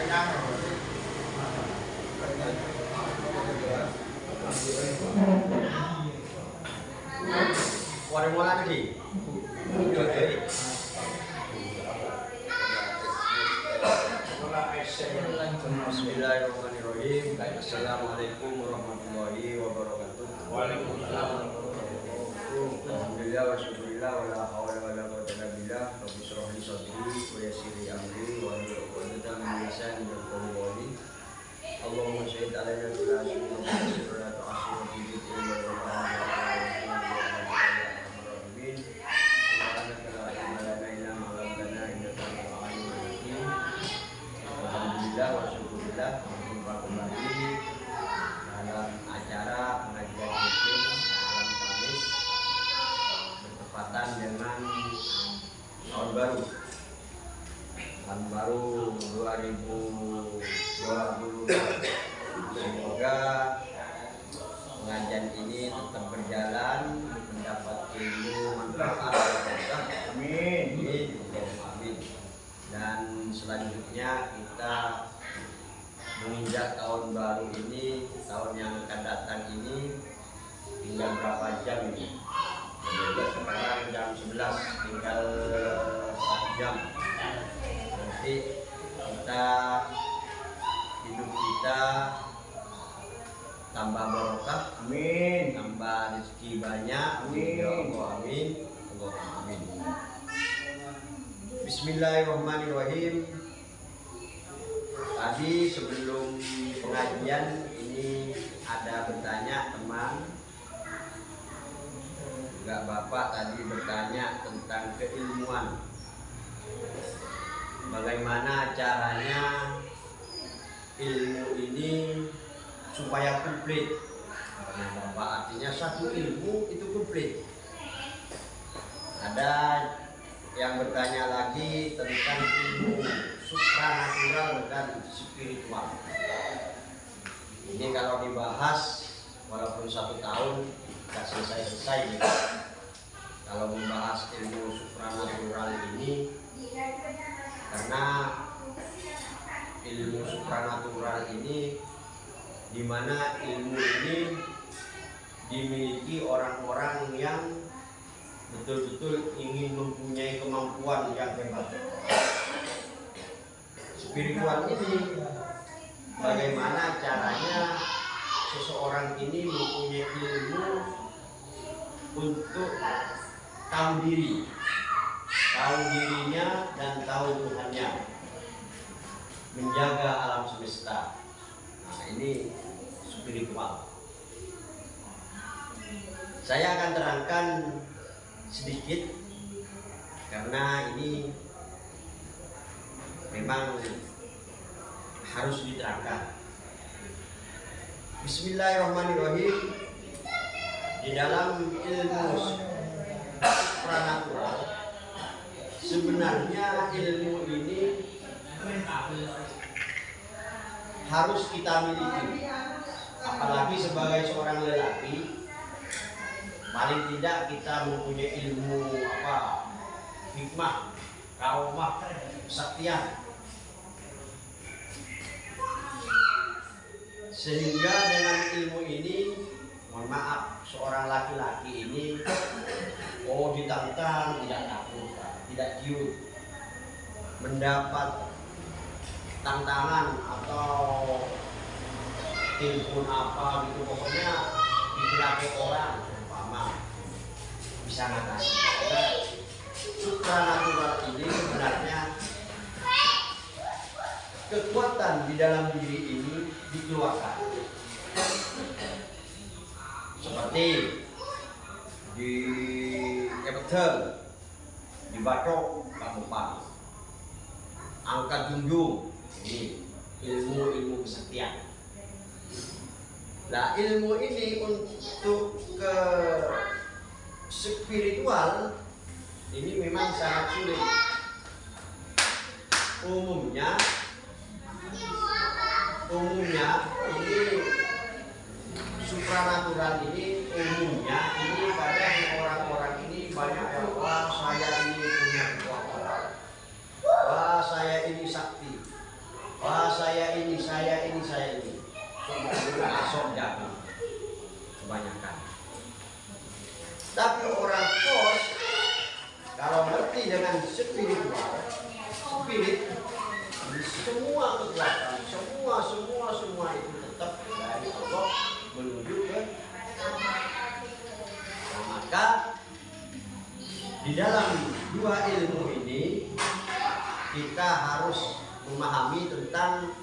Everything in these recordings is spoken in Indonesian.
Warna lagi. Bismillahirrahmanirrahim. Assalamualaikum warahmatullahi wabarakatuh. Waalaikumsalam. Alhamdulillah wa syukurillah wa la hawla wa la quwwata illa billah. Rabbi shrah li sadri wa yassir li amri wa hlul 'uqdatam min lisani yafqahu qawli. Allahumma shalli ala nabiyyina Muhammad wa ala alihi wa sahbihi. Alhamdulillah wa syukurillah berjumpa kembali dalam acara pengajian rutin malam Kamis bertepatan dengan tahun baru 2020. Semoga pengajian ini tetap berjalan, mendapat ilmu manfaat. Amin. Amin. Dan selanjutnya kita menginjak tahun baru ini, tahun yang akan datang ini tinggal berapa jam ini? Sekarang jam 11, tinggal 1 jam. Nanti hidup kita tambah barokah, amin. Tambah rezeki banyak, amin. Ya Allah, amin. Allahumma amin. Bismillahirrahmanirrahim. Tadi sebelum pengajian ini ada bertanya teman, enggak bapak tadi bertanya tentang keilmuan. Bagaimana caranya ilmu ini supaya komplit? Nah, bapak artinya satu ilmu itu komplit. Ada yang bertanya lagi tentang ilmu supranatural dan spiritual. Ini kalau dibahas walaupun 1 tahun tidak selesai-selesai gitu. Kalau membahas ilmu supranatural ini, karena ilmu supranatural ini di mana ilmu ini dimiliki orang-orang yang betul-betul ingin mempunyai kemampuan yang hebat. Spiritual ini bagaimana caranya seseorang ini mempunyai ilmu untuk tahu dirinya dan tahu Tuhannya, menjaga alam semesta. Nah, ini spiritual. Saya akan terangkan sedikit karena ini memang harus diterangkan. Bismillahirrahmanirrahim. Di dalam ilmu supranatural, sebenarnya ilmu ini harus kita miliki, apalagi sebagai seorang lelaki. Paling tidak kita mempunyai ilmu hikmah, karomah, kesaktian, sehingga dengan ilmu ini, mohon maaf, seorang laki-laki ini ditantang tidak takut, tidak ciut, mendapat tantangan atau telepon apa gitu, pokoknya digerakkan orang bisa ngatasi. Supranatural ini sebenarnya kekuatan di dalam diri ini dikeluarkan, seperti di Everton, di Bacok, Kabupaten, angkat junjung, ini ilmu kesaktian. Nah, ilmu ini untuk ke spiritual ini memang sangat sulit. Umumnya ini supranatural ini umumnya ini kadang orang-orang ini banyak yang saya ini punya kekuatan, saya ini sakti. Wah, saya ini. Masuk jangan kebanyakan. Tapi orang kos kalau ngerti dengan spiritual, spirit, semua kekuatan, semua itu tetap dari Allah menuju ke. Nah, maka di dalam dua ilmu ini kita harus memahami tentang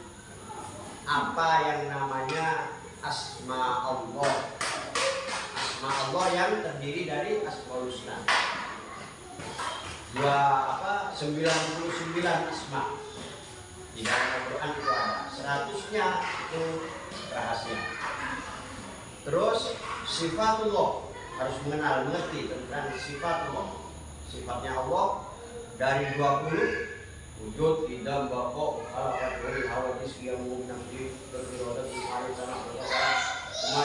apa yang namanya asma Allah. Asma Allah yang terdiri dari Asmaul Husna. 99 asma. Di dalam Al-Quran itu ada. 100-nya itu rahasia. Terus sifatullah, harus mengerti tentang sifatullah. Sifatnya Allah dari 20 wujud, idam, bakok, halakat, wali, hawadis, kiamu, namdi, berkirodat, hari, tanah, semua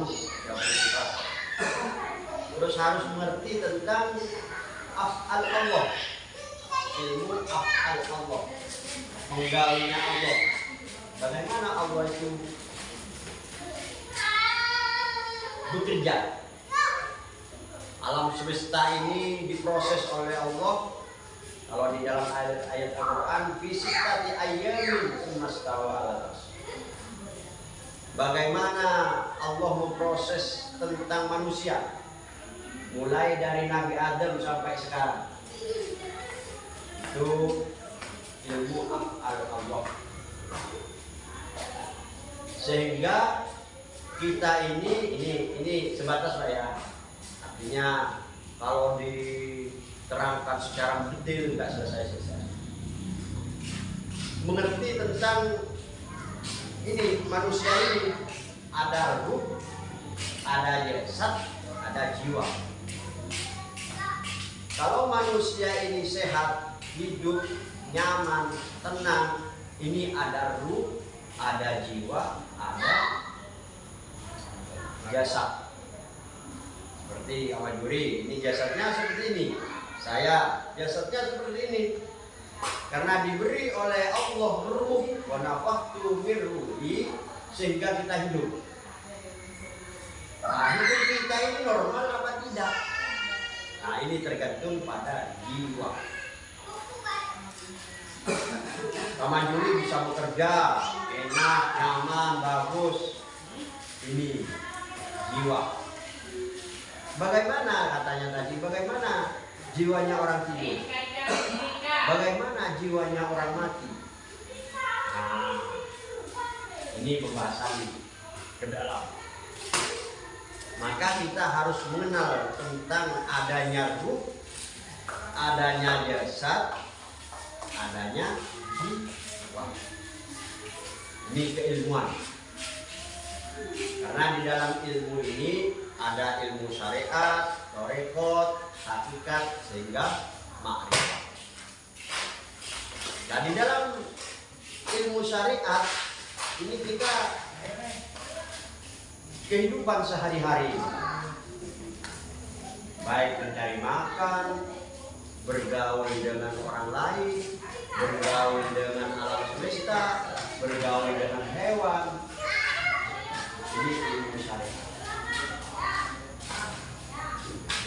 20 sifat. Terus harus mengerti tentang af'al Allah, ilmu af'al Allah, penggawinya Allah. Bagaimana Allah itu bekerja. Alam semesta ini diproses oleh Allah. Kalau di dalam ayat Al-Quran, fisikati ayyamin sumastawa al-arsy. Bagaimana Allah memproses tentang manusia, mulai dari Nabi Adam sampai sekarang. Itu ilmu af'al Allah. Sehingga kita ini sebatas Pak ya. Artinya kalau diterangkan secara detail nggak selesai. Mengerti tentang ini manusia ini ada ruh, ada jasad, ada jiwa. Kalau manusia ini sehat, hidup, nyaman, tenang, ini ada ruh, ada jiwa, ada jasad. Seperti Ahmad Yuri, ini jasadnya seperti ini. Saya jasadnya seperti ini. Karena diberi oleh Allah ruh wa nafakhtu min ruhi sehingga kita hidup. Nah, hidup kita ini normal apa tidak? Nah, ini tergantung pada jiwa. Ahmad Yuri bisa bekerja enak, nyaman, bagus. Ini jiwa. Bagaimana katanya tadi? Bagaimana jiwanya orang tidur? Bagaimana jiwanya orang mati? Nah, ini pembahasan ke dalam. Maka kita harus mengenal tentang adanya ruh, adanya jasad, adanya jiwa. Ini keilmuan. Karena di dalam ilmu ini ada ilmu syariat, thariqat, hakikat, sehingga makrifat. Nah, di dalam ilmu syariat ini kita kehidupan sehari-hari, baik mencari makan, bergaul dengan orang lain, bergaul dengan alam semesta, bergaul dengan hewan. Ini ilmu syariat.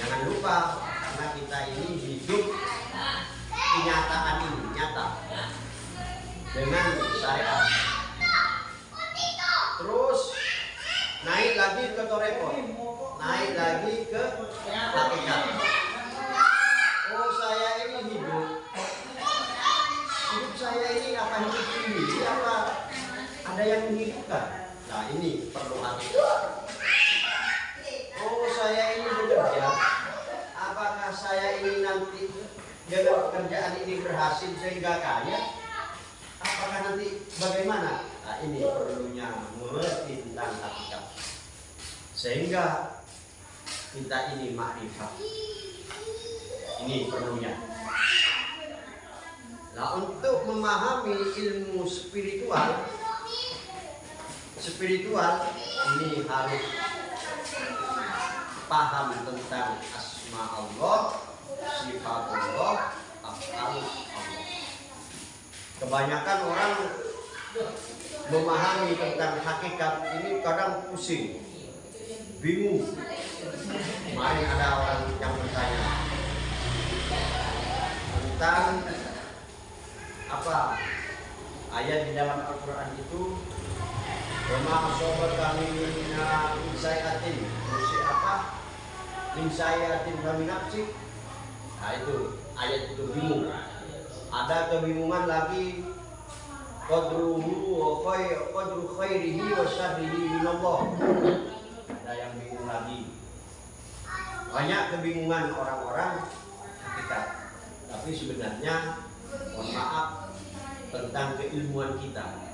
Jangan lupa, karena kita ini hidup kenyataan ini, nyata dengan syariat. Terus naik lagi ke thariqat, naik lagi ke hakikat. Oh, saya ini hidup saya ini apa hidup ini? Apa ada yang menghidupkan? Nah, ini perlu hakikat. Oh, saya ini bekerja. Apakah saya ini nanti dengan pekerjaan ini berhasil sehingga kaya? Apakah nanti bagaimana? Nah, ini perlunya mengerti tentang hakikat. Sehingga kita ini makrifat. Ini perlunya. Nah, untuk memahami ilmu spiritual ini harus paham tentang asma Allah, sifat Allah, af'al Allah. Kebanyakan orang memahami tentang hakikat ini kadang pusing, bingung. Kemarin ada orang yang bertanya tentang apa ayat di dalam Al-Quran itu, "Wama asobaka min sayi'atin", min sayi'atin min nafsik. Nah itu ayat itu bingung. Ada kebingungan lagi, qadru khairihi wa syarrihi minallah. Ada yang bingung lagi. Banyak kebingungan orang-orang hakikat. Tapi sebenarnya mohon maaf tentang keilmuan kita.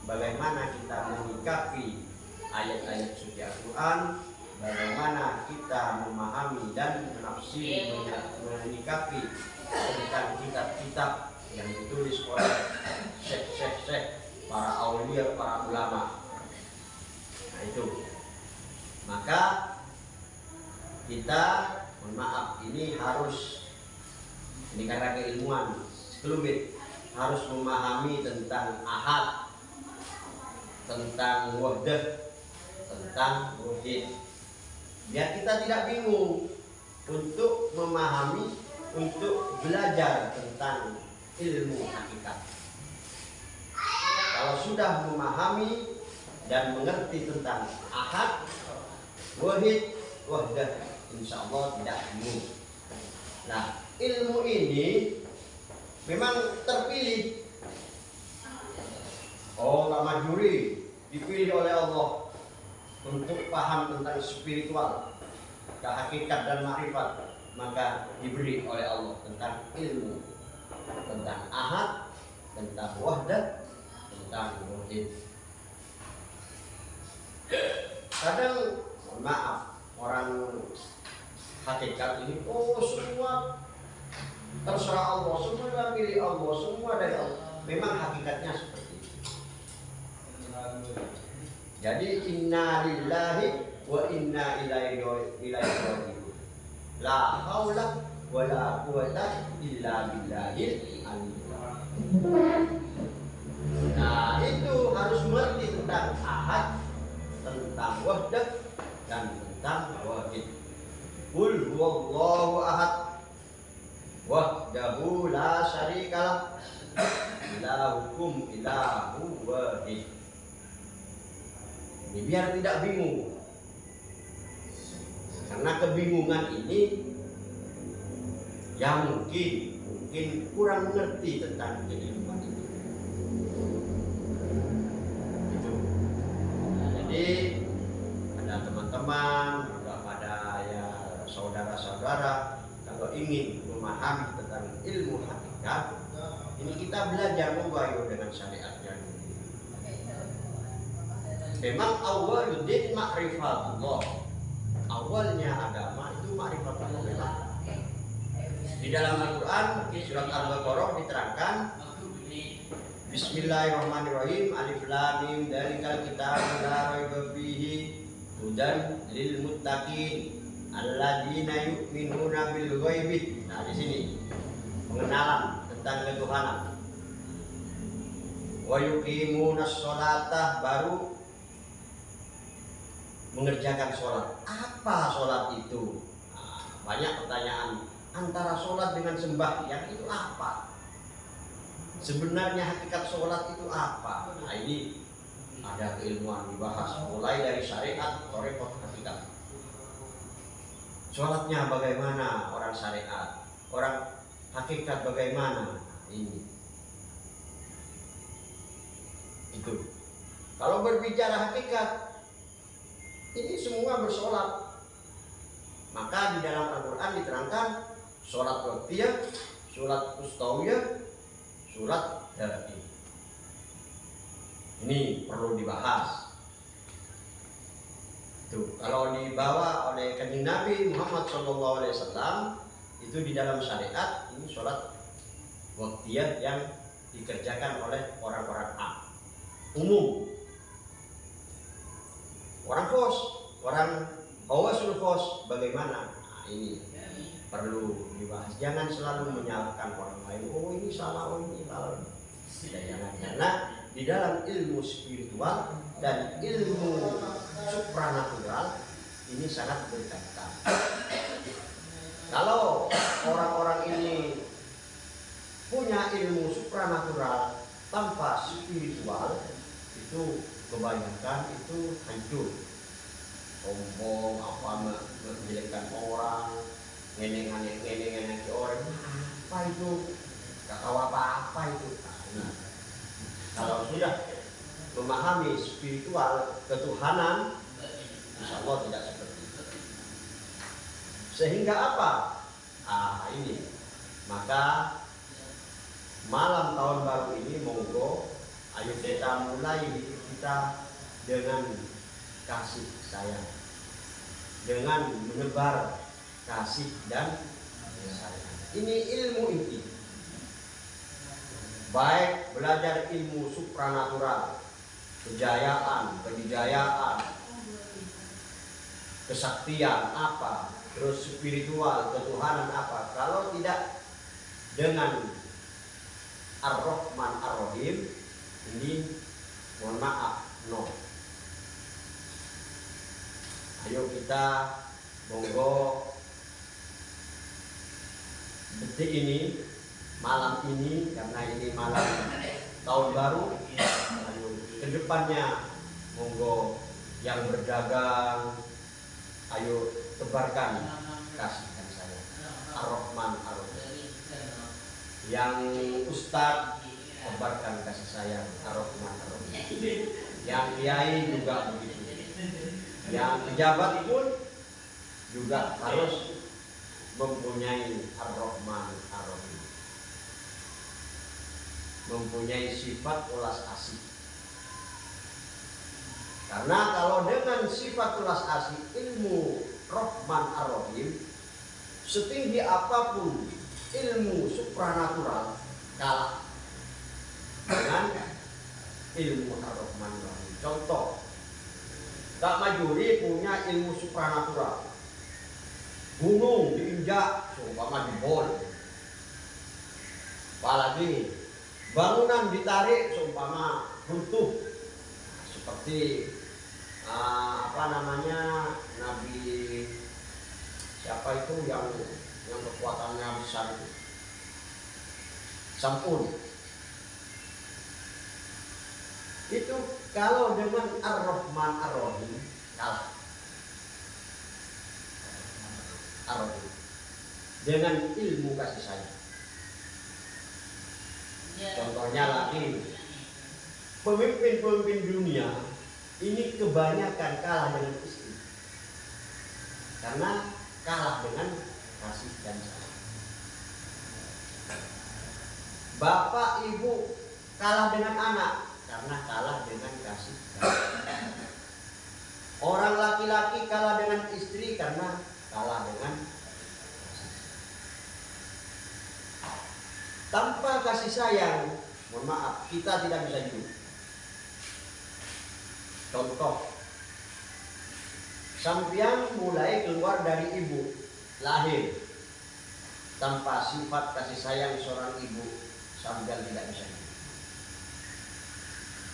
Bagaimana kita menyikapi ayat-ayat suci Al-Quran, bagaimana kita memahami dan menafsiri, menyikapi tentang kitab-kitab yang ditulis oleh syekh-syekh, para aulia, para ulama. Nah itu. Maka kita, mohon maaf, ini harus, ini karena keilmuan sekelumit, harus memahami tentang ahad, tentang wahdah, tentang wahid, biar kita tidak bingung untuk memahami, untuk belajar tentang ilmu hakikat. Kalau sudah memahami dan mengerti tentang ahad, wahid, wahdah, insya Allah tidak bingung. Nah, ilmu ini memang terpilih. Ulama juri dipilih oleh Allah untuk paham tentang spiritual, hakikat dan makrifat, maka diberi oleh Allah tentang ilmu, tentang ahad, tentang wahdah, tentang wahid. Kadang, mohon maaf, orang hakikat ini, semua terserah Allah, semua pilih Allah, semua dari Allah. Memang hakikatnya seperti itu. Jadi inna lillahi wa inna ilaihi raji'un. La haula wa la quwwata illa billahil aliyyil. Nah, itu harus mengerti tentang ahad, tentang wahdah, dan tentang wahid. Qul huwallahu ahad wahdahu la syarikalah ilahukum ilahu wahid. Ini biar tidak bingung. Karena kebingungan ini yang mungkin kurang mengerti tentang kehidupan itu. Gitu. Nah, jadi ada teman-teman, juga pada ya saudara-saudara, kalau ingin memahami tentang ilmu hakikat, ini kita belajar membayu dengan syariatnya. Memang awwaluddin ma'rifatullah. Awalnya agama itu ma'rifatullah memang. Di dalam Al-Quran surat Al-Baqarah diterangkan, Bismillahirrahmanirrahim, Alif Lam Mim, Dzalikal kitabu la raiba fihi hudan lil muttaqin alladzina yu'minuna bil ghaibi. Nah, di sini pengenalan tentang ketuhanan. Wa yuqimunas sholata, baru mengerjakan sholat. Apa sholat itu? Nah, banyak pertanyaan. Antara sholat dengan sembahyang itu apa? Sebenarnya hakikat sholat itu apa? Nah, ini ada keilmuan dibahas, mulai dari syariat, thariqat, hakikat. Sholatnya bagaimana orang syariat, orang hakikat bagaimana? Nah, ini itu. Kalau berbicara hakikat, ini semua bersolat. Maka di dalam Al-Quran diterangkan sholat waqtiyah, sholat ustawiyah, sholat darati. Ini perlu dibahas. Tuh, kalau dibawa oleh kanjeng Nabi Muhammad SAW, itu di dalam syariat ini sholat waqtiyah yang dikerjakan oleh orang-orang umum. Orang kos, orang hawasul kos, bagaimana? Nah, ini perlu dibahas. Jangan selalu menyalahkan orang lain. Oh ini salah, oh ini salah. Jangan. Karena di di dalam ilmu spiritual dan ilmu supranatural ini sangat berkaitan. Kalau orang-orang ini punya ilmu supranatural tanpa spiritual, itu kebanyakan itu hancur. Sombong, apa menjelekkan orang, ngeneng-ngeneng orang, apa itu? Gak tahu apa-apa itu. Nah, kalau sudah memahami spiritual ketuhanan, insya Allah tidak seperti itu. Sehingga apa? Ini. Maka malam tahun baru ini monggo ayo kita mulai hidup kita dengan kasih sayang, dengan menebar kasih dan sayang. Ini ilmu inti. Baik belajar ilmu supranatural, kejayaan, kesaktian apa, terus spiritual, ketuhanan apa, kalau tidak dengan Ar-Rahman Ar-Rahim, ini mohon maaf, no. Ayo kita monggo detik ini, malam ini, karena ini malam tahun baru, ayo kedepannya monggo yang berdagang, ayo tebarkan kasih dan sayang. Ar-Rahman Ar-Rahim. Yang ustadz tebarkan kasih sayang. Ar-Rahman Ar-Rahim. Yang kiai juga begitu. Yang pejabat pun juga harus mempunyai Ar-Rahman Ar-Rahim, mempunyai sifat ulas asih. Karena kalau dengan sifat ulas asih, ilmu Rahman Ar-Rahim, setinggi apapun ilmu supranatural kalah dengan ilmu Ar-Rahman Ar-Rahim. Contoh, Kak Majuri punya ilmu supranatural. Gunung diinjak, seumpama jebol. Apalagi bangunan ditarik, seumpama runtuh. Seperti Nabi siapa itu yang kekuatannya besar itu, Sampun. Itu kalau dengan Ar-Rahman Ar-Rahim kalah. Ar-Rahim dengan ilmu kasih sayang. Contohnya lagi, pemimpin-pemimpin dunia ini kebanyakan kalah dengan istri, karena kalah dengan kasih dan sayang. Bapak ibu kalah dengan anak karena kalah dengan kasih dan sayang. Orang laki-laki kalah dengan istri karena kalah dengan kasih. Tanpa kasih sayang, mohon maaf, kita tidak bisa hidup. Contoh, sampean mulai keluar dari ibu, lahir tanpa sifat kasih sayang seorang ibu, sampean tidak bisa hidup.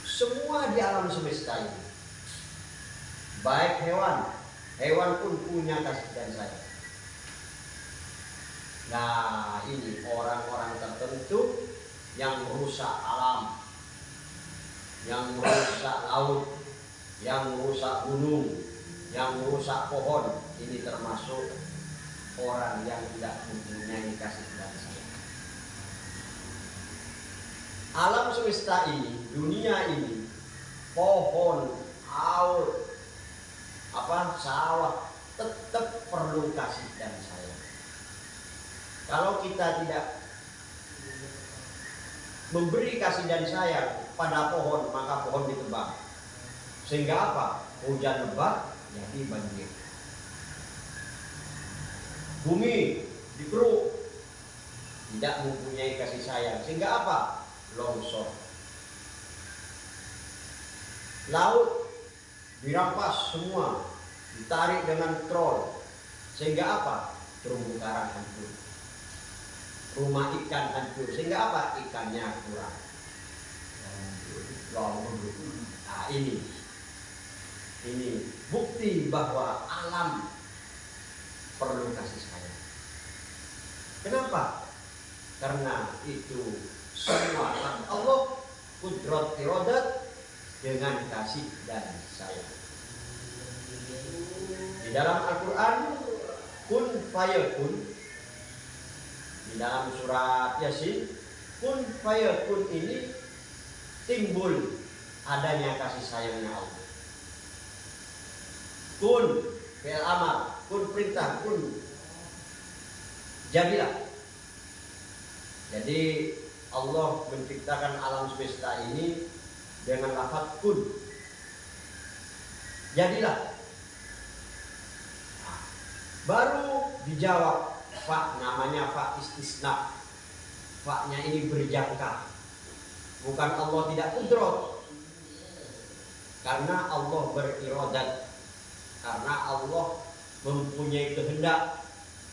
Semua di alam semesta ini, baik hewan pun punya kasih dan sayang. Nah, ini orang-orang tertentu yang merusak alam, yang merusak laut, yang merusak gunung, yang merusak pohon, ini termasuk orang yang tidak mempunyai kasih dan sayang. Alam semesta ini, dunia ini, pohon, laut, sawah, tetap perlu kasih dan sayang. Kalau kita tidak memberi kasih dan sayang pada pohon, maka pohon ditebang. Sehingga apa? Hujan lebat jadi banjir. Bumi dikeruk, tidak mempunyai kasih sayang. Sehingga apa? Longsor. Laut dirampas semua, ditarik dengan trol. Sehingga apa? Terumbu karang hancur. Rumah ikan hancur. Sehingga apa? Ikannya kurang. Nah, ini bukti bahwa alam perlu kasih sayang. Kenapa? Karena itu semua Allah kudrat iradat dengan kasih dan sayang. Di dalam Al-Quran kun fayakun, di dalam surat Yasin kun fayakun ini timbul adanya kasih sayangnya Allah. Kun fi'il amar, kun perintah, kun jadilah. Jadi Allah menciptakan alam semesta ini dengan lafaz kun, jadilah. Nah, baru dijawab fa, namanya fa istisna. Fa-nya ini berjangka. Bukan Allah tidak kudrat, karena Allah berirodat, karena Allah mempunyai kehendak,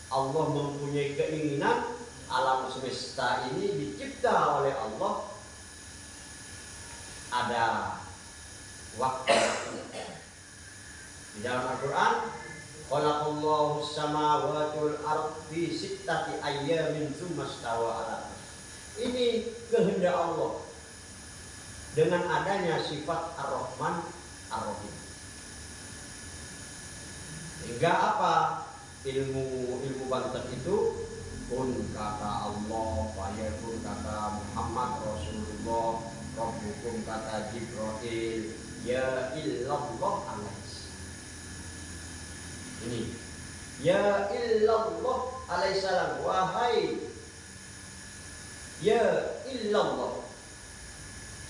Allah mempunyai keinginan. Alam semesta ini dicipta oleh Allah ada waktu. Di dalam Al-Quran, khalaqallahu samawati wal ardh fi sittati ayyamin tsumma stawa 'ala. Ini kehendak Allah dengan adanya sifat Ar-Rahman Ar-Rahim. Hingga apa? Ilmu banten itu kun kata Allah, fayakun kata Muhammad Rasulullah, Rabbukum kata Jibril, ya illallah alaih. Ini ya illallah alaihissalam, wahai ya illallah,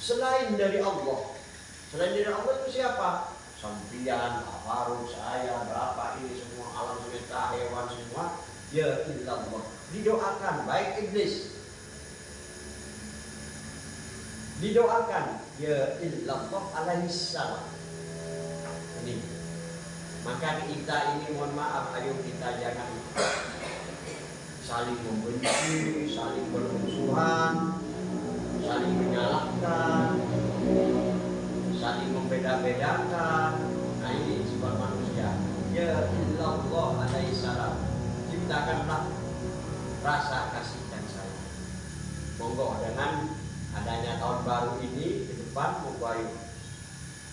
selain dari Allah. Selain dari Allah itu siapa? Sampian, Faruk, saya, berapa ini semua alam semesta, hewan semua. Ya illallah, didoakan baik iblis, didoakan ya illallah alaihissalam. Ini maka kita ini mohon maaf, ayo kita jangan saling membenci, saling bermusuhan, saling menyalahkan, saling membeda-bedakan. Nah, ini sifat manusia. Ya illallah alaihissalam, ciptakanlah rasa kasih dan sayang. Monggo dengan adanya tahun baru ini ke depan, monggo ayo.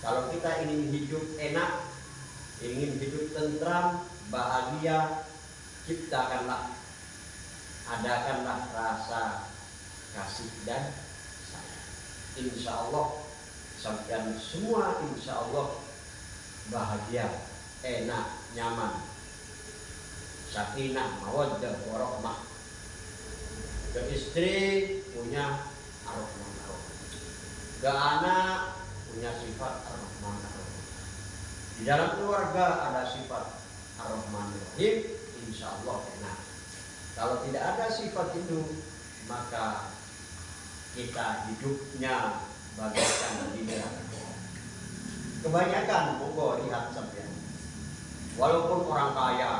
Kalau kita ingin hidup enak, ingin hidup tentram, bahagia, ciptakanlah, adakanlah rasa kasih dan sayang. Insya Allah sampai semua insya Allah bahagia, enak, nyaman, sakinah, mawaddah, warahmah. Ke istri punya ar-Rahman ar-Rahim, ke anak punya sifat ar-Rahman ar-Rahim. Di dalam keluarga ada sifat ar-Rahman ar-Rahim, insya Allah enak. Kalau tidak ada sifat itu, maka kita hidupnya bagaikan di neraka. Kebanyakan monggo lihat sampean, walaupun orang kaya,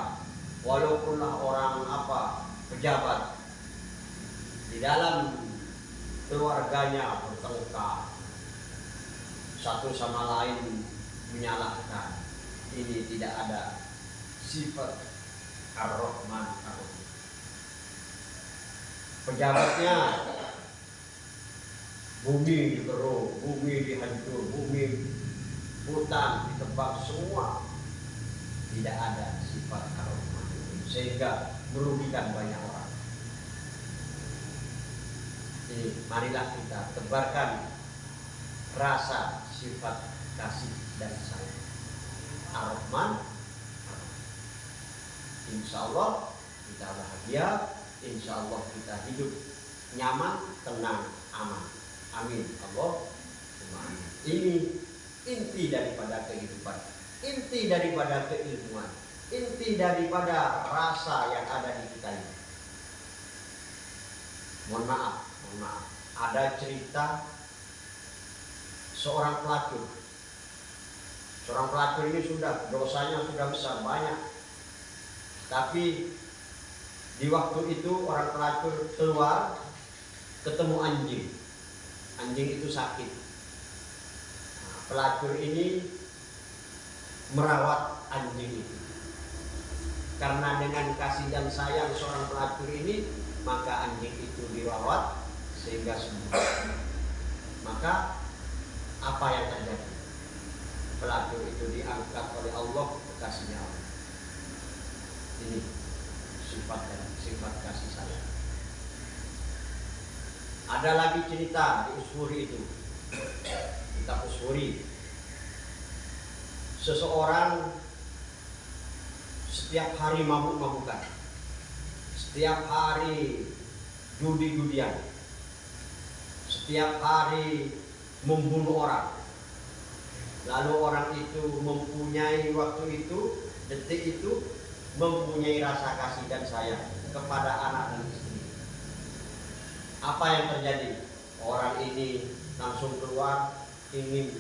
walaupunlah orang pejabat, di dalam keluarganya bertengkar, satu sama lain menyalahkan. Ini tidak ada sifat ar-Rahman ar-Rahim. Pejabatnya bumi dikeruk, bumi dihancur, bumi hutan ditebang semua, tidak ada sifat ar-Rahman, sehingga merugikan banyak orang. Jadi marilah kita tebarkan rasa sifat kasih dan sayang ar-Rahman. Insya Allah kita bahagia, insya Allah kita hidup nyaman, tenang, aman. Amin. Allahumma amin. Ini inti daripada kehidupan, inti daripada keilmuan, inti daripada rasa yang ada di kita ini. Mohon maaf, ada cerita seorang pelacur. Seorang pelacur ini dosanya sudah besar, banyak. Tapi di waktu itu orang pelacur keluar, ketemu anjing. Anjing itu sakit. pelacur ini merawat anjing itu. Karena dengan kasih dan sayang seorang pelacur ini, maka anjing itu dirawat sehingga sembuh. Maka apa yang terjadi? Pelacur itu diangkat oleh Allah, kekasihnya Allah. Ini sifat kasih sayang. Ada lagi cerita di Usfuri itu, kitab Usfuri. Seseorang setiap hari mabuk-mabukan, setiap hari judi-judian, setiap hari membunuh orang. Lalu orang itu mempunyai waktu itu, detik itu, mempunyai rasa kasih dan sayang kepada anak dan istri. Apa yang terjadi? Orang ini langsung keluar ingin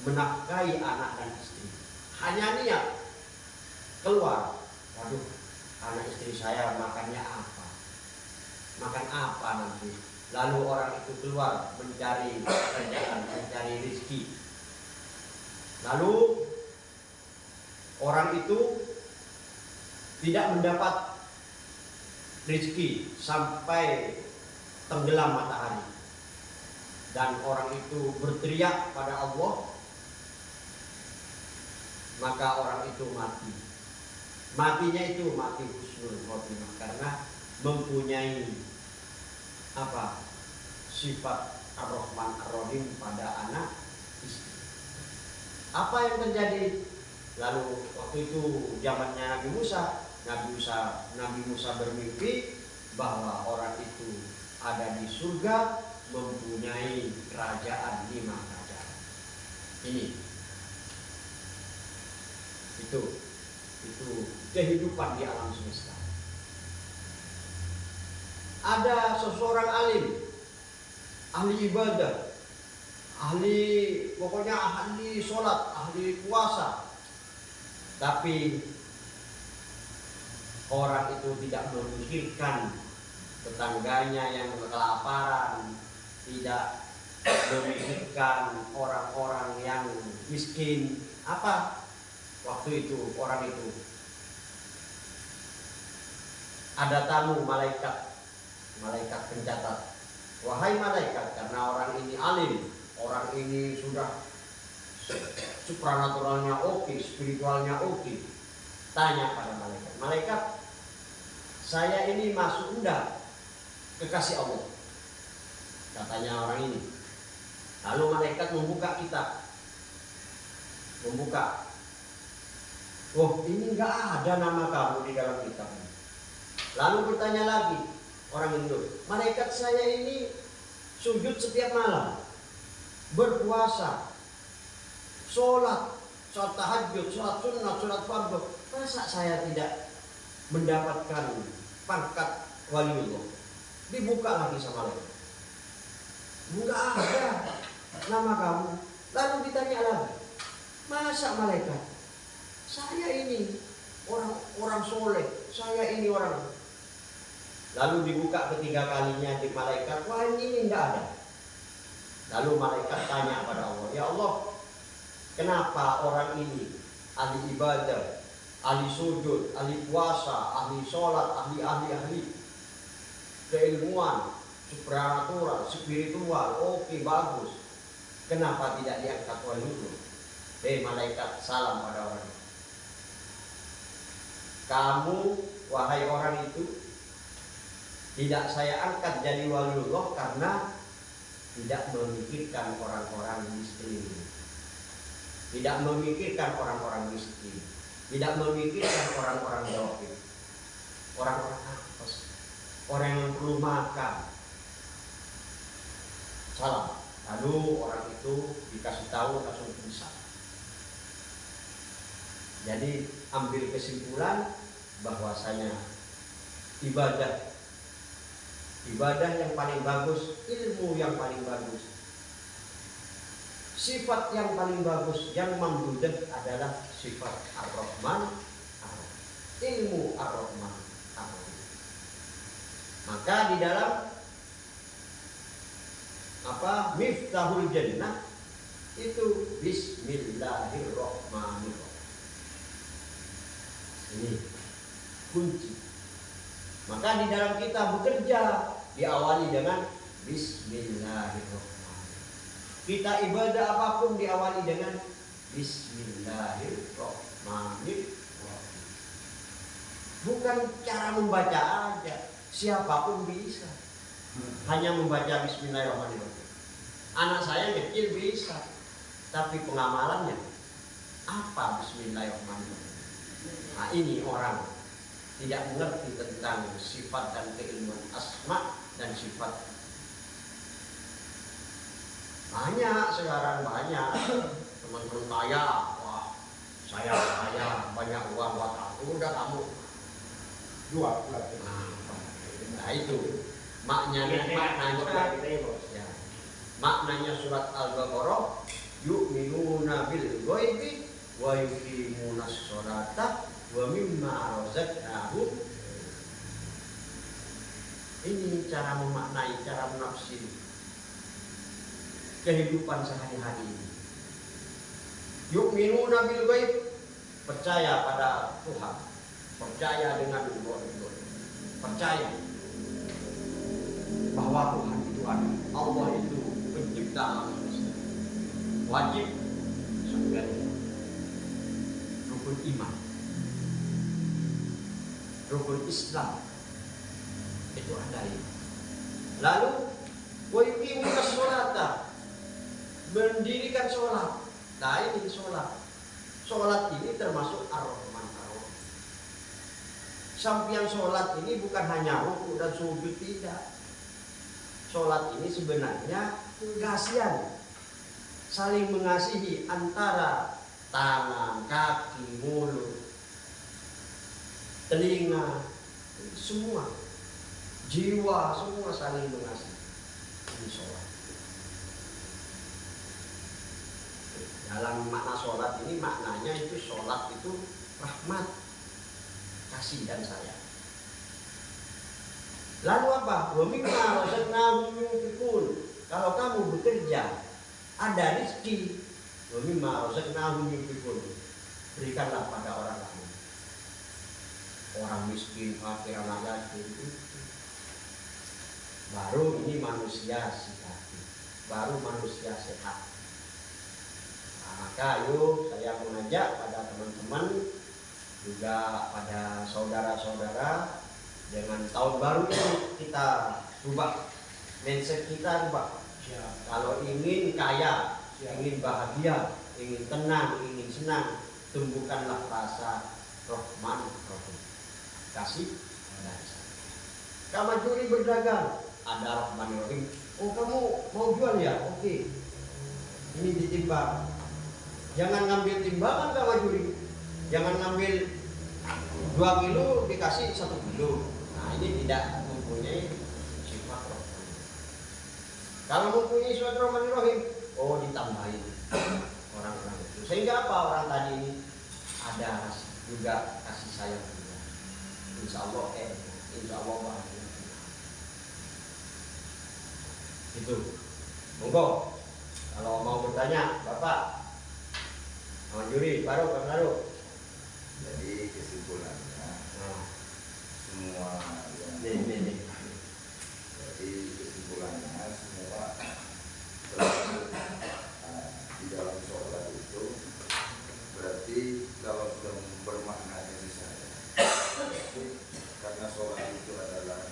menafkahi anak dan istri. Hanya niat keluar, waduh, anak istri saya makannya apa? Makan apa nanti? Lalu orang itu keluar mencari pekerjaan, mencari rezeki. Lalu orang itu tidak mendapat rezeki sampai tenggelam matahari. Dan orang itu berteriak pada Allah, maka orang itu mati. Matinya itu mati husnul khotimah karena mempunyai sifat Ar-Rahman Ar-Rahim pada anak istri. Apa yang terjadi? Lalu waktu itu zamannya Nabi Musa bermimpi bahwa orang itu ada di surga mempunyai kerajaan 5 kerajaan. Ini itu kehidupan di alam semesta. Ada seseorang alim, ahli ibadah, pokoknya ahli sholat, ahli puasa, tapi orang itu tidak memikirkan tetangganya yang kelaparan, tidak memikirkan orang-orang yang miskin. Apa waktu itu orang itu ada tamu malaikat pencatat. Wahai malaikat, karena orang ini alim, orang ini sudah supranaturalnya oke, spiritualnya oke. Tanya pada malaikat, malaikat, saya ini masuk enggak kekasih Allah? Katanya orang ini. Lalu malaikat membuka kitab, oh ini enggak ada nama kamu di dalam kitab ini. Lalu bertanya lagi orang itu, malaikat saya ini sujud setiap malam, berpuasa, sholat tahajud, sholat sunnah, sholat fardu. Masa saya tidak mendapatkan pangkat waliullah? Dibuka lagi sama malaikat, enggak ada nama kamu. Lalu ditanya lagi, masa malaikat, saya ini orang soleh, saya ini orang. Lalu dibuka ketiga kalinya di malaikat, wah ini tidak ada. Lalu malaikat tanya pada Allah, ya Allah, kenapa orang ini ahli ibadah, ahli sujud, ahli puasa, ahli sholat, ahli keilmuan, supranatural, spiritual, oke, bagus, kenapa tidak diangkat waliullah? Malaikat salam pada orang itu. Kamu, wahai orang itu, tidak saya angkat jadi waliullah karena tidak memikirkan orang-orang miskin, tidak memikirkan orang-orang miskin, tidak memikirkan orang-orang doqib, orang-orang apes, orang yang perlu makan. Salah. Lalu orang itu dikasih tahu langsung bisa. Jadi ambil kesimpulan bahwasanya ibadah yang paling bagus, ilmu yang paling bagus, sifat yang paling bagus, yang membudak adalah sifat Ar-Rahman, ilmu Ar-Rahman. Maka di dalam Miftahul Jannah itu Bismillahirrahmanirrahim. Ini kunci. Maka di dalam kita bekerja diawali dengan Bismillahirrahmanirrahim. Kita ibadah apapun diawali dengan Bismillahirrahmanirrahim. Bukan cara membaca aja, siapapun bisa. Hanya membaca Bismillahirrahmanirrahim. Anak saya kecil bisa, tapi pengamalannya apa Bismillahirrahmanirrahim? Nah, ini orang tidak mengerti tentang sifat dan keilmuan asma dan sifat. Banyak sekarang, banyak teman-teman kaya, wah saya kaya, banyak uang buat aku, udah kamu jual. Nah itu maknanya surat Al-Baqarah, yu'minuna bil ghaibi wa yuqimunas sholata wa mimma razaqnahum. Ini cara memaknai, cara menafsir kehidupan sehari-hari ini. Yu'minuna bil ghaib, percaya pada Tuhan, percaya dengan ghaib, percaya bahwa Tuhan itu ada, Allah itu pencipta manusia. Wajib sampai rukun iman, rukun Islam itu ada ini. Lalu wa yuqimunas sholata, mendirikan sholat. Nah ini sholat. Sholat ini termasuk ar-Rahman ar-Rahim. Sampian sholat ini bukan hanya rukuk dan sujud, tidak. Sholat ini sebenarnya pengasihan, saling mengasihi antara tangan, kaki, mulut, telinga, semua, jiwa, semua saling mengasihi. Ini sholat. Dalam makna sholat ini, maknanya itu sholat itu rahmat, kasih dan sayang. Lalu apa? Wa mimma razaqnahum yunfiqun. Kalau kamu bekerja, ada rezeki. Wa mimma razaqnahum yunfiqun. Berikanlah pada orang lain. Orang miskin, fakir, anak yatim. Baru ini manusia sejati. Baru manusia sehat. Maka ayo saya mengajak pada teman-teman, juga pada saudara-saudara, dengan tahun baru ini kita rubah mindset kita, rubah. Kalau ingin kaya, ingin bahagia, ingin tenang, ingin senang, tumbuhkanlah rasa Rahman Rahim, kasih dan sayang. Kamu juri berdagang, ada Rahman Rahim. Oh kamu mau jual ya? Oke. Ini ditimbang. Jangan ngambil timbangan kamu juri. Jangan ngambil 2 kilo dikasih 1 kilo. Nah ini tidak mempunyai sifat Rahman. Kalau mempunyai sifat Rahman Rahim, oh ditambahin orang-orang itu. Sehingga apa, orang tadi ini ada juga kasih sayang juga. Insya Allah bahagia. Itu. Monggo. Kalau mau bertanya, Bapak. Mau juri, baru. Jadi kesimpulannya semua yang Nih. jadi kesimpulannya semua termasuk di dalam sholat itu berarti kalau sudah bermakna kasih sayang, karena sholat itu adalah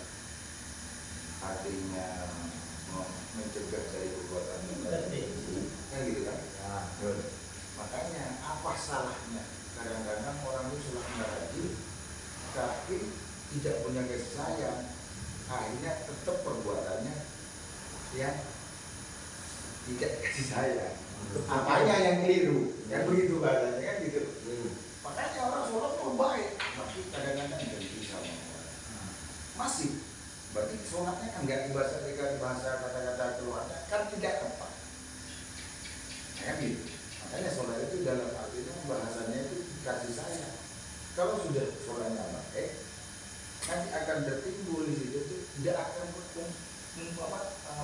artinya mencegah dari perbuatan yang tadi, kan gitu kan? Makanya apa salahnya kadang-kadang orang itu sholat rajin tapi tidak punya kasih sayang, akhirnya tetap perbuatannya yang tidak kasih sayang. Apanya yang keliru? Kan begitu bahasanya, kan gitu. Makanya orang sholat itu baik, tapi kadang-kadang benci sama orang. Masih, berarti sholatnya kan nggak dibahasa kata-kata keluarnya kan tidak tepat. Kan gitu. Makanya sholat itu dalam artinya bahasanya itu kasih sayang. Kalau sudah sholatnya baik, nanti akan tertimbul di situ tuh tidak akan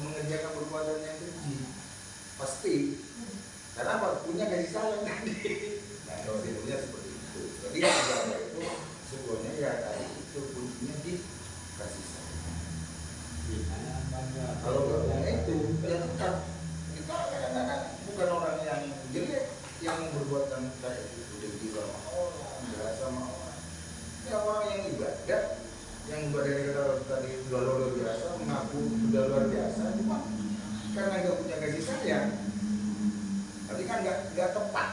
mengerjakan perbuatan yang keji. Pasti. Karena apa? punya kasih sayang tadi. Nah, kalau punya seperti itu. Jadi agama itu sebenarnya ya tadi itu kuncinya di kasih sayang. Kalau nggak punya itu, ya tetap kita kadang-kadang bukan orang yang jelek yang berbuat kayak itu dengki sama orang, jahat sama orang. Ya orang yang ibadah, yang ibadah tadi sudah luar biasa, mengaku sudah luar biasa, cuma karena nggak punya kasih sayang, tapi kan nggak tepat,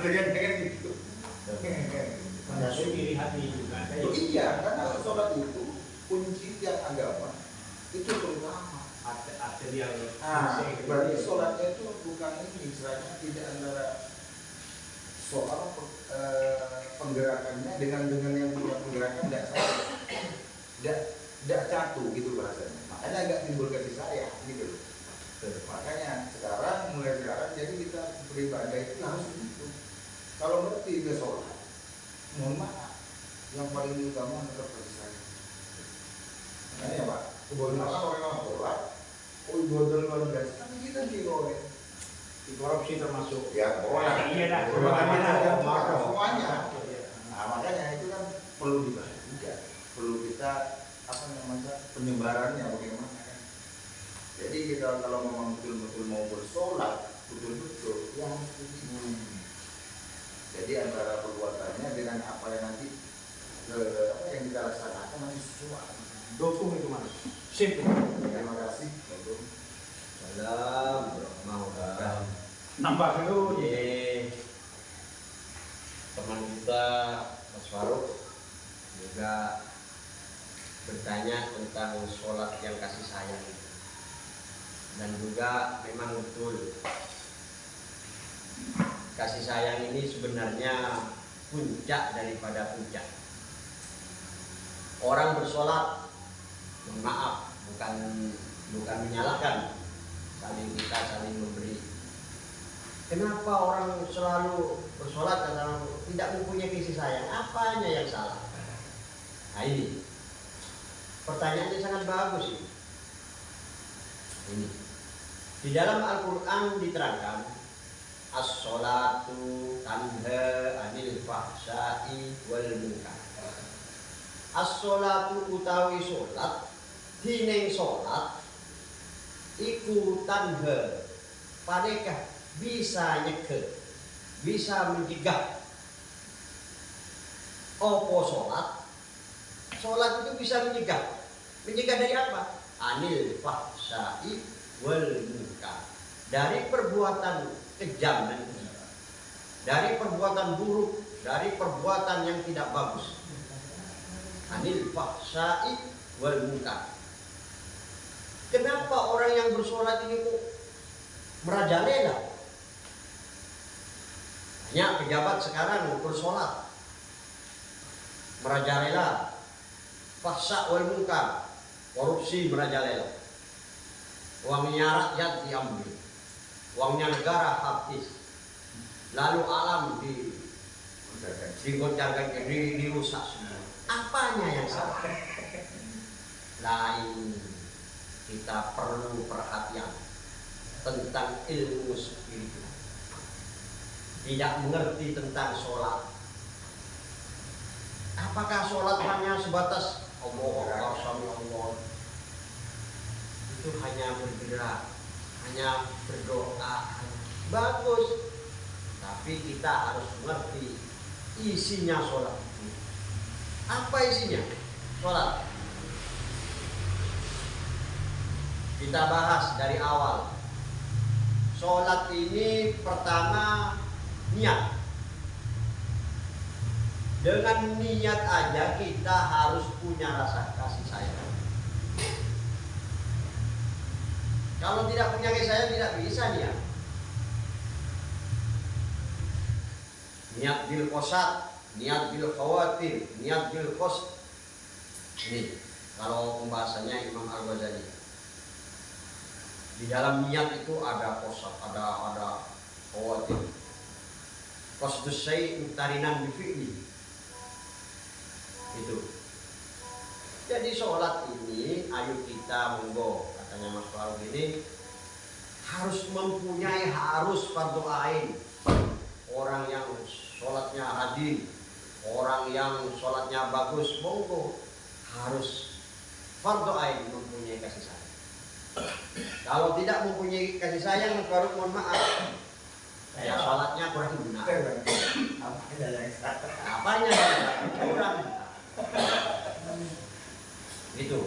dengan gitu. Masuk iri hati juga. Iya, karena sholat itu kunci tiap agama itu terutama. Arterial. Berarti sholatnya itu bukan ini, istilahnya tidak antara soal penggerakannya dengan yang punya penggerakan tidak sama, tidak satu gitu bahasanya. Makanya agak timbul kasih sayang gitu loh. Makanya mulai sekarang jadi kita beribadah itu harus begitu. Kalau berarti dia sholat, mohon maaf, yang paling utama adalah kasih sayang. Makanya ya Pak, kebanyakan orang sholat, ibadah luar biasa, tapi kita diroek. Korupsi termasuk. Ya, pokoknya. Iya dah. Semuanya. Nah, makanya itu kan perlu dibahas juga. Perlu kita penyebarannya bagaimana kan. Jadi kita kalau memang betul-betul mau bersolat, betul-betul ya harus begini. Jadi antara perbuatannya dengan apa yang nanti apa yang kita laksanakan nanti sesuai. Dukung itu mas. Sip. Terima kasih. Salam warahmatullahi. Nambah dulu. Teman kita Mas Faruk juga bertanya tentang sholat yang kasih sayang, dan juga memang betul kasih sayang ini sebenarnya puncak daripada puncak. Orang bersolat, mohon maaf, bukan menyalahkan, kita saling memberi. Kenapa orang selalu bersolat dan tidak mempunyai kasih sayang? Apanya yang salah? Nah ini pertanyaannya sangat bagus ini. Di dalam Al-Quran diterangkan, as-sholatu tanha anil fahsya'i wal munkar. As-sholatu utawi sholat, hineng sholat iku tanha padekah bisa nyegah, bisa mencegah. Opo sholat? Sholat itu bisa mencegah. Mencegah dari apa? Anil fahsya'i wal munkar. Dari perbuatan kejam dan keji, dari perbuatan buruk, dari perbuatan yang tidak bagus. Anil fahsya'i wal munkar. Kenapa orang yang bersolat ini kok merajalela? Banyak pejabat sekarang bersolat merajalela, fahsya wal munkar, korupsi merajalela, uangnya rakyat diambil, uangnya negara habis, lalu alam digoncangkan, dirusak semua. Apanya yang salah? Lain, kita perlu perhatian tentang ilmu spiritual. Tidak mengerti tentang sholat. Apakah sholat hanya sebatas Allahu Akbar, sami Allah? Itu hanya bergerak, hanya berdoa, bagus. Tapi kita harus mengerti isinya sholat itu. Apa isinya sholat? Kita bahas dari awal. Sholat ini pertama niat. Dengan niat aja kita harus punya rasa kasih sayang. Kalau tidak punya kasih sayang tidak bisa niat. Niat bil qasad, niat bil khawatir, niat bil qasd. Ini kalau pembahasannya Imam Al-Ghazali. Di dalam niat itu ada qasad, ada khawatir. Qasdus syai' muqtarinan bi fi'li. Itu. Jadi sholat ini, ayo kita monggo, katanya Mas Faruk ini, harus mempunyai, harus fardu ain. Orang yang sholatnya rajin, orang yang sholatnya bagus, monggo harus fardu ain mempunyai kasih sayang. Kalau tidak mempunyai kasih sayang, baru mohon maaf, ya sholatnya kurang guna. Apanya kurang? Gitu.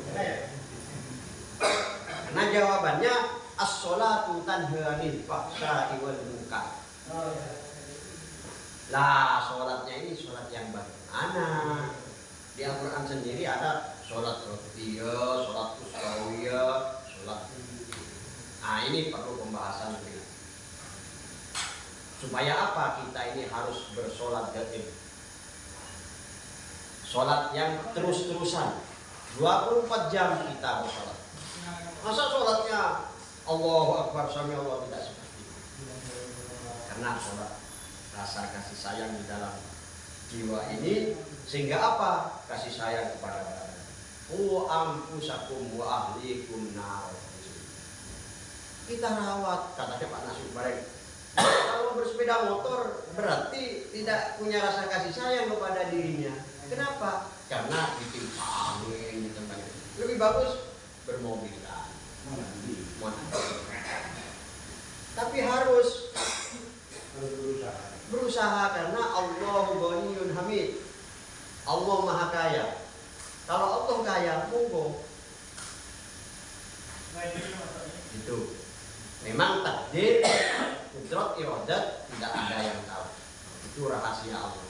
Nah jawabannya as-sholatu tanha 'anil fahsya'i wal munkar. Lah sholatnya ini sholat yang bagaimana? Di Al-Quran sendiri ada sholat rotiyah, sholat ustawiyah, sholat. Nah ini perlu pembahasan lebih. Supaya apa kita ini harus bersolat gaib? Sholat yang terus-terusan 24 jam kita bersolat. Masa sholatnya Allahu Akbar sami Allah, tidak seperti itu. Karena sholat rasa kasih sayang di dalam jiwa ini, sehingga apa? Kasih sayang kepada badan. Anfusakum wa ahlikum nar. Kita rawat, katanya Pak Nasib Bareng. Kalau bersepeda motor berarti tidak punya rasa kasih sayang kepada dirinya. Kenapa? Karena ditimpa angin, ditempel. Lebih bagus bermobilan. Tapi harus berusaha karena Allahu Ghaniyun Hamid. Allah Maha Kaya. Kalau Allah kaya, monggo. Itu. Memang takdir, kudrat, iradat tidak ada yang tahu. Itu rahasia Allah.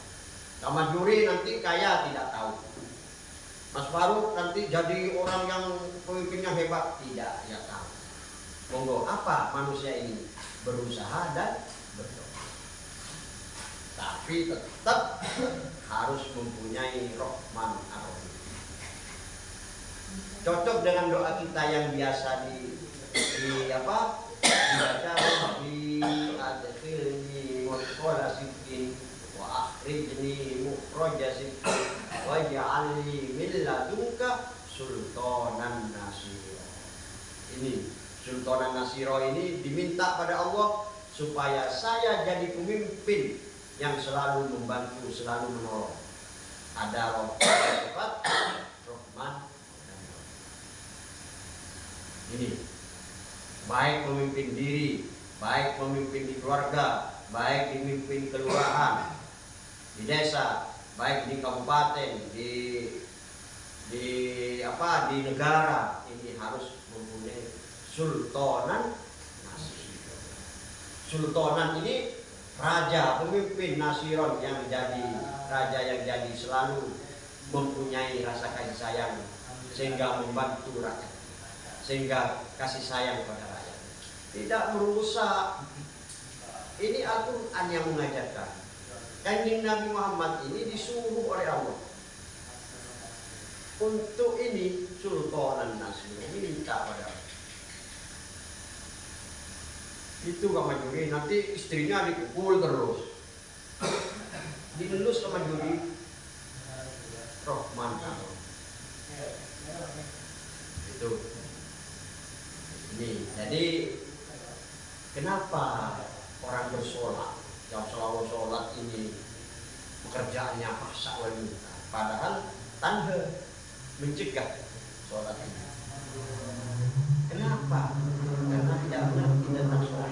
Sama Juri nanti kaya tidak tahu. Mas Faruk nanti jadi orang yang pemimpinnya hebat tidak ya tahu. Monggo, apa manusia ini? Berusaha dan berdoa. Tapi tetap harus mempunyai Rahman Ar-Rahim. Cocok dengan doa kita yang biasa dibaca di adkhilni mudkhala sidqin wa akhrijni mukhraja sidqin waj'alni min ladunka sultanan nasira. Ini sultanan nasira ini diminta pada Allah supaya saya jadi pemimpin yang selalu membantu, selalu menolong. Ada sifat Rahman dan Rahim. Ini baik pemimpin diri, baik pemimpin di keluarga, baik pemimpin kelurahan, di desa, baik di kabupaten, di negara, ini harus mempunyai sultanan nasir. Sultanan ini raja, pemimpin nasiron yang jadi raja, yang jadi selalu mempunyai rasa kasih sayang sehingga membantu rakyat, sehingga kasih sayang kepada rakyat, tidak merusak. Ini Al-Quran yang mengajarkan. Kanjeng Nabi Muhammad ini disuruh oleh Allah untuk ini sultanan nasir, minta pada Allah. Itu Kak Majuri, nanti istrinya dipukul terus, dilelus Kak Majuri. Rahman itu. Ini jadi kenapa orang bersolat yang selalu sholat ini pekerjaannya fahsya wal munkar, padahal tanha mencegah sholat ini. Kenapa? Karena tidak mengerti tentang sholat.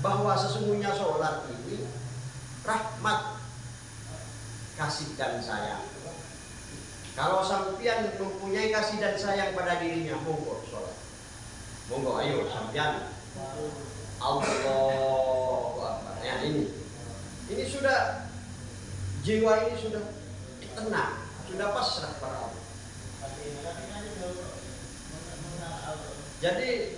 Bahwa sesungguhnya sholat ini rahmat, kasih dan sayang. Kalau sampian mempunyai kasih dan sayang pada dirinya, monggo sholat. Monggo ayo sampian. Allahu Akbar. Ya ini sudah, jiwa ini sudah tenang, sudah pasrah pada Allah. Jadi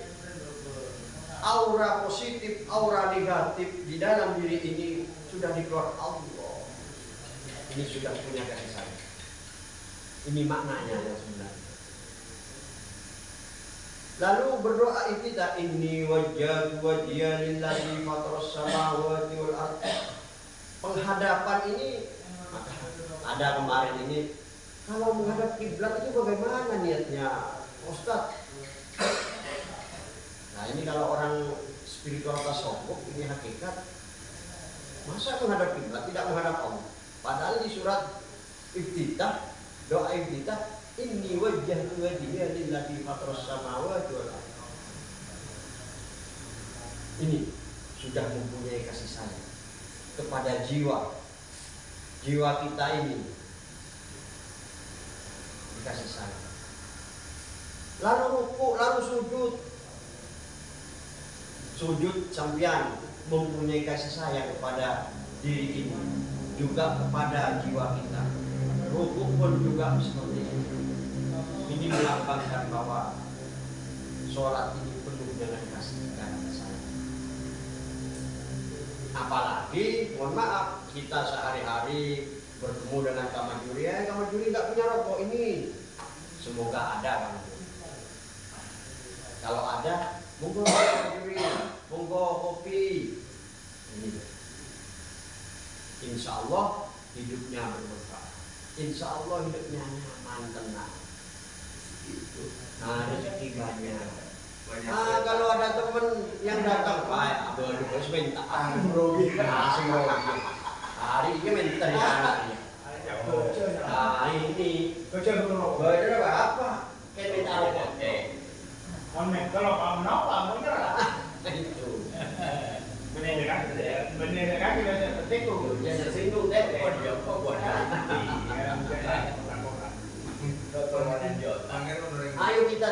aura positif, aura negatif di dalam diri ini sudah dikeluarkan Allah. Ini sudah punya kasih sayang. Ini maknanya yang sebenarnya. Lalu berdoa kita, inni wajjahtu wajhiya lillazi fataras samawati wal ardh. Penghadapan ini ada kemarin ini, kalau menghadap kiblat itu bagaimana niatnya, Ustaz? Nah ini kalau orang spiritualitas sogok, ini hakikat. Masa menghadap kiblat tidak menghadap Allah? Padahal di surat Iftitah, doa Iftitah, inni wajjahtu wajhiya lillati fataras samawati wal ardh. Ini sudah mempunyai kasih sayang kepada jiwa kita ini, dikasih sayang. Lalu rukuk, lalu sujud sampean mempunyai kasih sayang kepada diri ini, juga kepada jiwa kita. Rukuk pun juga seperti itu. Ini melambangkan bahwa sholat ini penuh dengan kasih sayang. Apalagi, mohon maaf, kita sehari-hari bertemu dengan Kamajuri, Kamajuri nggak punya rokok ini. Semoga ada Kamajuri. Kalau ada, monggo Kamajuri, monggo kopi. Ini. Insya Allah hidupnya berberkah. Insya Allah hidupnya nyaman, tenang. Itu. Nah, rezeki banyak. Kalau ada teman yang datang, Pak, aduh, sebentar. Masih grogi. Hari ini minta ya anaknya. Nah ini, belajar apa? Kayak minta rokok. Kalau kamu mau nyerah. Itu. Bener kan kita tertikung. Ya tersinggung deh. Ayo kita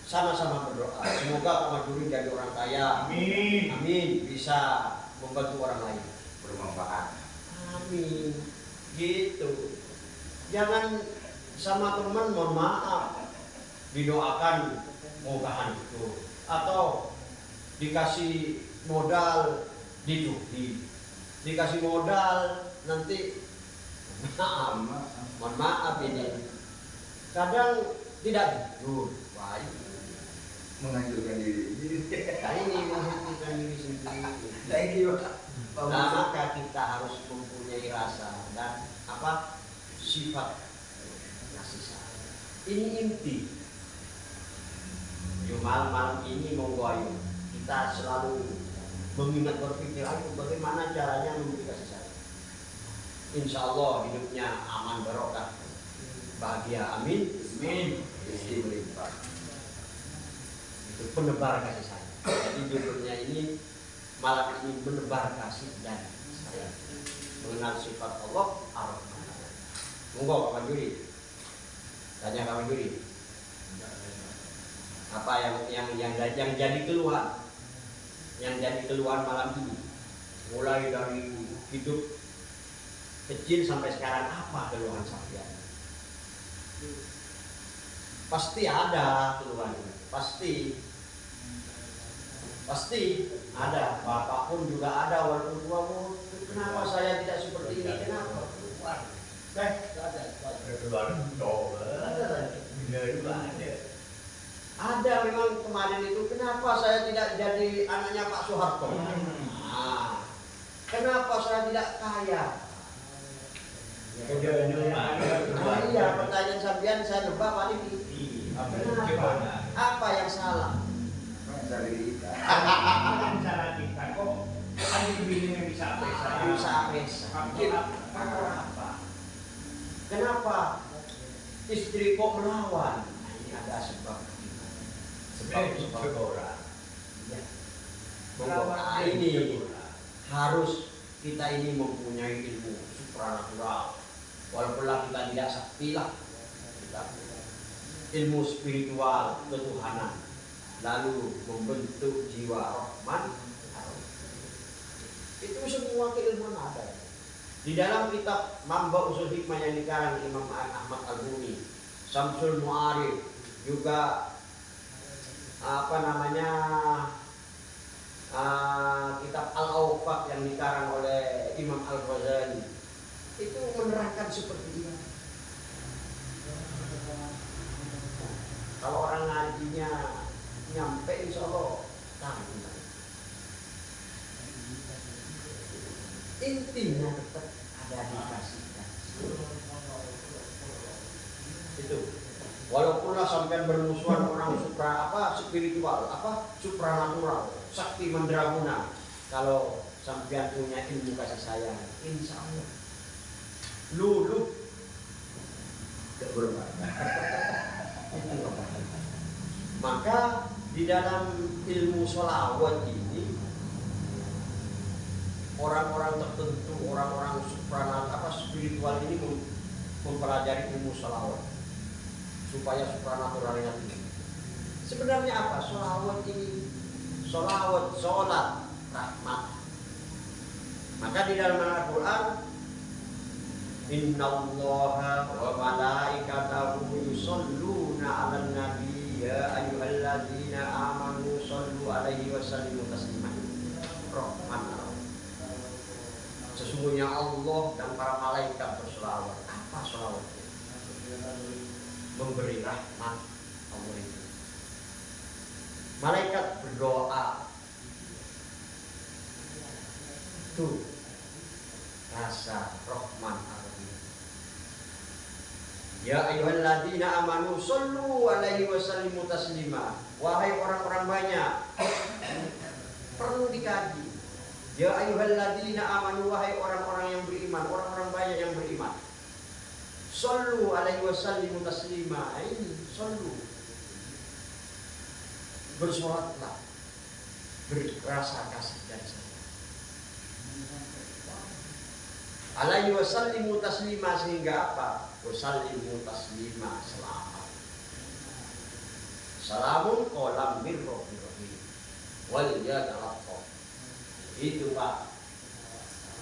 sama-sama berdoa. Semoga Kamajuri jadi orang kaya. Amin. Amin. Bisa membantu orang lain. Bermanfaat. Amin. Gitu. Jangan sama teman, mohon maaf, didoakan mogahan itu, atau dikasih modal diduki, dikasih modal nanti mohon maaf ini kadang tidak jujur. Wah, Menghancurkan diri. ini menghancurkan diri sendiri. Thank you. Nah, maka kita harus mempunyai rasa dan sifat kasih sayang. Ini inti. Malam ini monggo ayo kita selalu mengingat berpikir ayo bagaimana caranya memberi kasih sayang. Insya Allah hidupnya aman barokah, bahagia. Amin. Amin. Rezeki melimpah. Itu penebar kasih sayang. Jadi judulnya ini malam ini menebar kasih dan sayang, mengenal sifat Allah Ar-Rahman. Monggo Kawan Juri, tanya Kawan Juri, apa yang jadi keluhan malam ini, mulai dari hidup kecil sampai sekarang, apa keluhan sampean? Pasti ada keluhan, pasti ada. Bapak pun juga ada, walaupun tuamu, kenapa saya tidak seperti ini, kenapa? Ada memang kemarin itu, kenapa saya tidak jadi anaknya Pak Soeharto? Nah, kenapa saya tidak kaya? Iya, pertanyaan sampean saya nebak paling ini. Kenapa? Apa yang salah? Dari kita. Cara kita kok ada yang bisa Kenapa istri kok melawan? Nah, ini ada sebab orang. Ya. Nah, ini harus kita ini mempunyai ilmu supranatural. Walaupun kita tidak sakti lah, kita ilmu spiritual ketuhanan, lalu membentuk jiwa Rahman. Itu semua keilmuan ada. Di dalam kitab Mamba Usul Hikmah yang dikarang Imam Ahmad Al-Buni, Samsul Mu'arif, juga kitab Al-Awfaq yang dikarang oleh Imam Al-Ghazali, itu menerangkan seperti ini. Kalau orang ngajinya nyampe, insya Allah tahu. Intinya tetap ada dikasihkan. Itu Walaupunlah sampean bermusuhan orang spiritual, supranatural, sakti mandraguna, kalau sampean punya ilmu kasih sayang, insya Allah luluh gak berbahaya. Maka di dalam ilmu sholawat ini orang-orang tertentu, orang-orang spiritual ini mempelajari ilmu sholawat supaya supranatural ini. Sebenarnya apa sholawat ini? Sholawat, sholat, rahmat. Maka di dalam Al-Quran, Innallaha wa malaikatahu yusholluna 'alan nabi ya ayyuhalladzina amanu shollu 'alaihi wa sallimu taslima. Rahman. Sesungguhnya Allah dan para malaikat berselawat. Apa selawatnya? Memberi rahmat Allah itu. Malaikat berdoa. Tuh rasa rahman Allah. Ya ayyuhalladzina amanu shollu 'alaihi wa sallimu taslima. Wahai orang-orang banyak, perlu dikaji. Ya ayyuhalladzina amanu, wahai orang-orang yang beriman, orang-orang banyak yang beriman. Shollu 'alaihi wa sallimu taslima. Ini shollu. Bersolatlah, berrasa kasih dan sayang. Alaihi wa sallimu taslima, sehingga apa? Wa sallimu taslima, selamat. Salamun qawlan min rabbir rahim. Wal yad'afu. Itu Pak.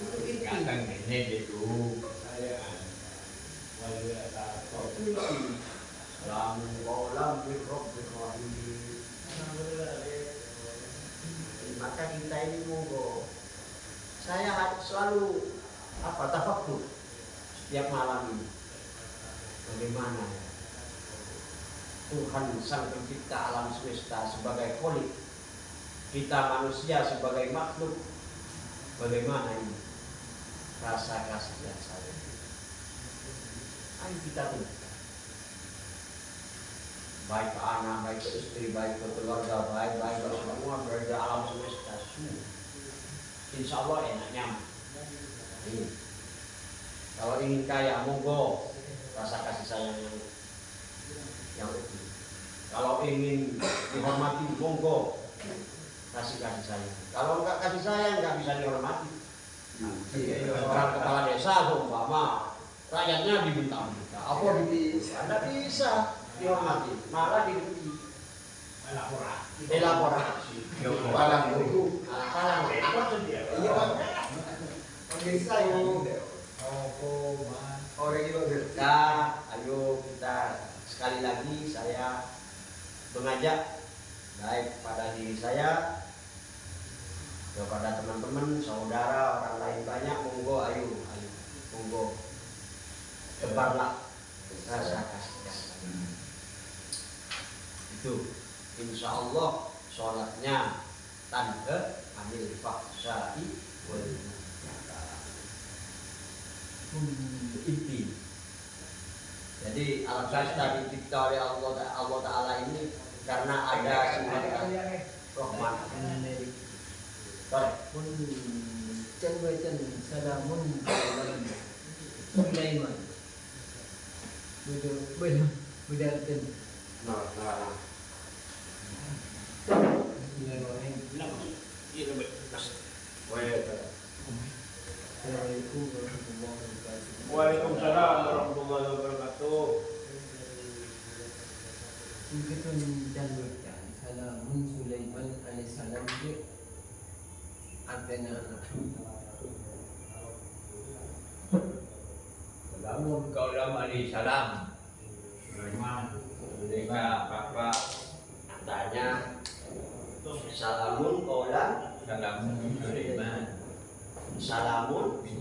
Itu inti. Kadang ini itu saya wal yad'afu. Salamun qawlan min rabbir rahim. Maka kita ini monggo. Saya selalu tafakkur setiap malam ini. Bagaimana Tuhan Sang Pencipta alam semesta sebagai Khalik, kita manusia sebagai makhluk, bagaimana ini rasa kasih dan sayang. Ayo kita tunjukkan. Baik ke anak, baik ke istri, baik ke keluarga, baik ke semua berada alam semesta. Insya Allah enak nyaman. Ini. Kalau ingin kaya, monggo rasa kasih sayang yang utuh. Kalau ingin dihormati, monggo kasih sayang. Kalau enggak kasih sayang, enggak bisa dihormati. Orang kepala desa, umpama rakyatnya diminta-minta, apa tidak bisa dihormati, malah dibenci. Elaborasi. Palang itu. Palang. Iya. Pemirsa yang orang itu berkah. Ayo kita sekali lagi saya mengajak baik pada diri saya, kepada teman-teman, saudara, orang lain banyak, monggo ayo, monggo tebarlah rasa kasih. Itu insya Allah sholatnya tanpa amil fahsyai wal munkar. Inti. Jadi alam semesta dicipta oleh Allah Ta'ala ini karena ada sifat rahmat. Pun cenderung salamun Sulaiman. Budak Nah. Waalaikumsalam warahmatullahi wabarakatuh. Begitu dan salamun Sulaiman alaihissalam itu artinya Salamun kaulam alaihissalam. Mereka bapak tanya salamun qaulan Salamun Sulaiman. salamun bin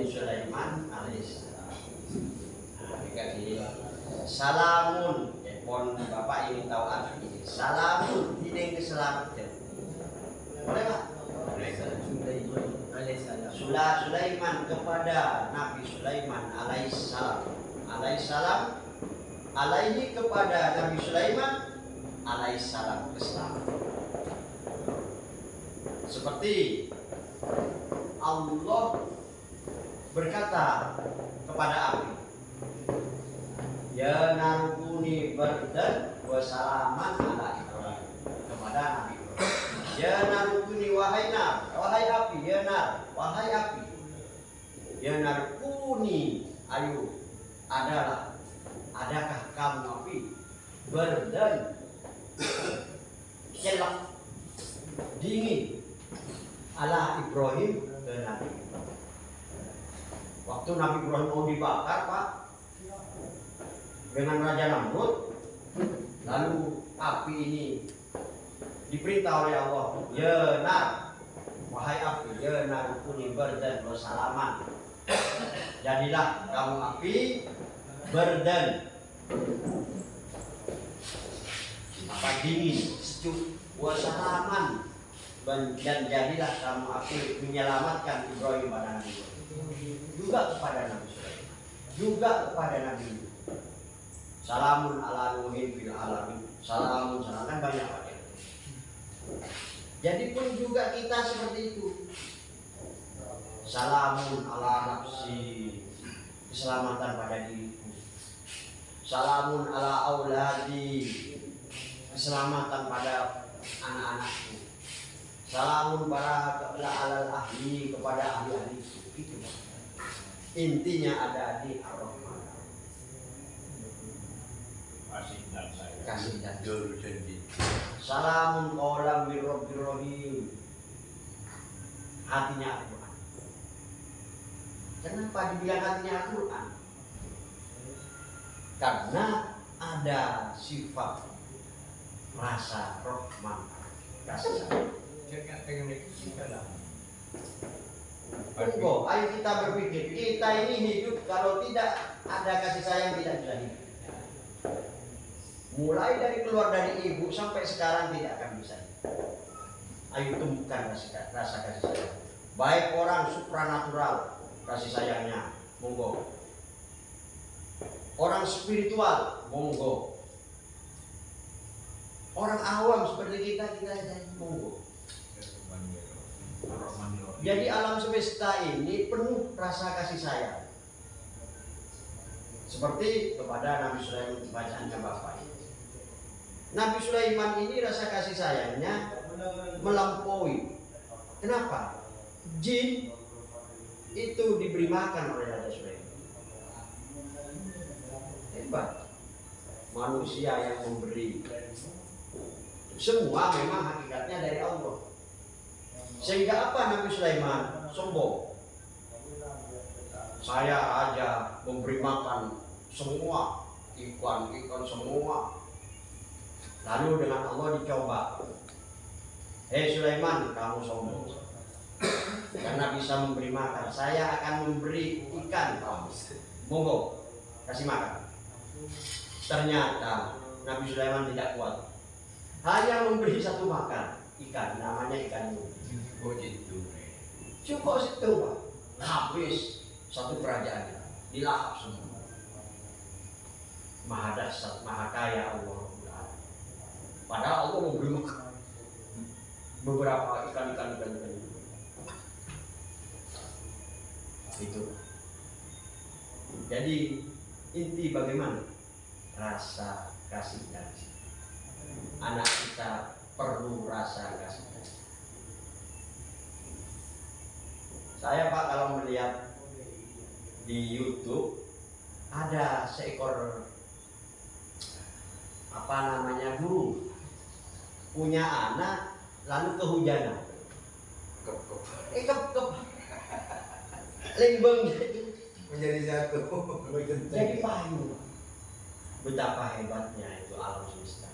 Sulaiman alaihissalam. Mereka ini salamun pon bapak ingin tahu arti ini. Salamun ini keselamatan. Boleh Pak? Sulaiman alaihissalam. Sulaiman kepada Nabi Sulaiman alaihissalam. Alaihissalam alaihi kepada Nabi Sulaiman alaihissalam keselamatan. Seperti Allah berkata kepada api, ya narukuni bardan wa salaman ala Ibrahim, kepada Nabi Ibrahim. Ya narukuni wahai nar, wahai api, ya nar, wahai api. Ya narukuni, ayo, adakah kamu api bardan, kelak, dingin ala Ibrahim ke Nabi Ibrahim. Waktu Nabi Ibrahim mau dibakar, Pak, dengan Raja Namrud, lalu api ini diperintah oleh Allah, ya nar, wahai api, ya nar kuni bardan wa salaman. Jadilah kamu api bardan, apa dingin, sejuk, wa salaman, dan jadilah kamu api menyelamatkan Ibrahim pada Nabi juga kepada Nabi Sulaiman, juga kepada Nabi Nuh. Salamun ala nuhin fil alamin. Salamun, salam kan banyak pakai. Jadi pun juga kita seperti itu. Salamun ala nafsi, keselamatan pada diriku. Salamun ala auladi, keselamatan pada anak-anakku. Salamun para alal ahli, kepada ahli-ahliku. Itu intinya ada di Ar-Rahman. Kasih dan salamun qaulan mir rabbir rahim. Hatinya Al-Quran. Kenapa dibilang hatinya Al-Quran? Karena ada sifat rasa Rahman, kasih sayang. Tunggu, ayo kita berpikir, kita ini hidup kalau tidak ada kasih sayang tidak bisa hidup. Mulai dari keluar dari ibu sampai sekarang tidak akan bisa hidup. Ayo tumbuhkan rasa kasih sayang. Baik orang supranatural kasih sayangnya, monggo. Orang spiritual, monggo. Orang awam seperti kita monggo. Jadi alam semesta ini penuh rasa kasih sayang. Seperti kepada Nabi Sulaiman bacaannya Bapak. Nabi Sulaiman ini rasa kasih sayangnya melampaui. Kenapa? Jin itu diberi makan oleh Raja Sulaiman. Hebat. Manusia yang memberi. Semua memang hakikatnya dari Allah. Sehingga apa Nabi Sulaiman? Sombong. Saya raja memberi makan semua, ikan semua. Lalu dengan Allah dicoba. Hei Sulaiman, kamu sombong. Karena bisa memberi makan, saya akan memberi ikan kamu. Monggo, kasih makan. Ternyata Nabi Sulaiman tidak kuat. Hanya memberi satu makan ikan, namanya ikan Nuh. Cukup situ, Pak. Habis satu kerajaan dilahap semua. Maha dahsyat, maha kaya Allah. Padahal Allah memberi makan beberapa ikan. Itu. Jadi inti bagaimana? Rasa kasih dan anak kita perlu rasa kasih. Saya Pak kalau melihat di YouTube ada seekor apa namanya guru punya anak lalu kehujanan. Kep lembeng menjadi satu. jadi payu. Betapa hebatnya itu alam semesta.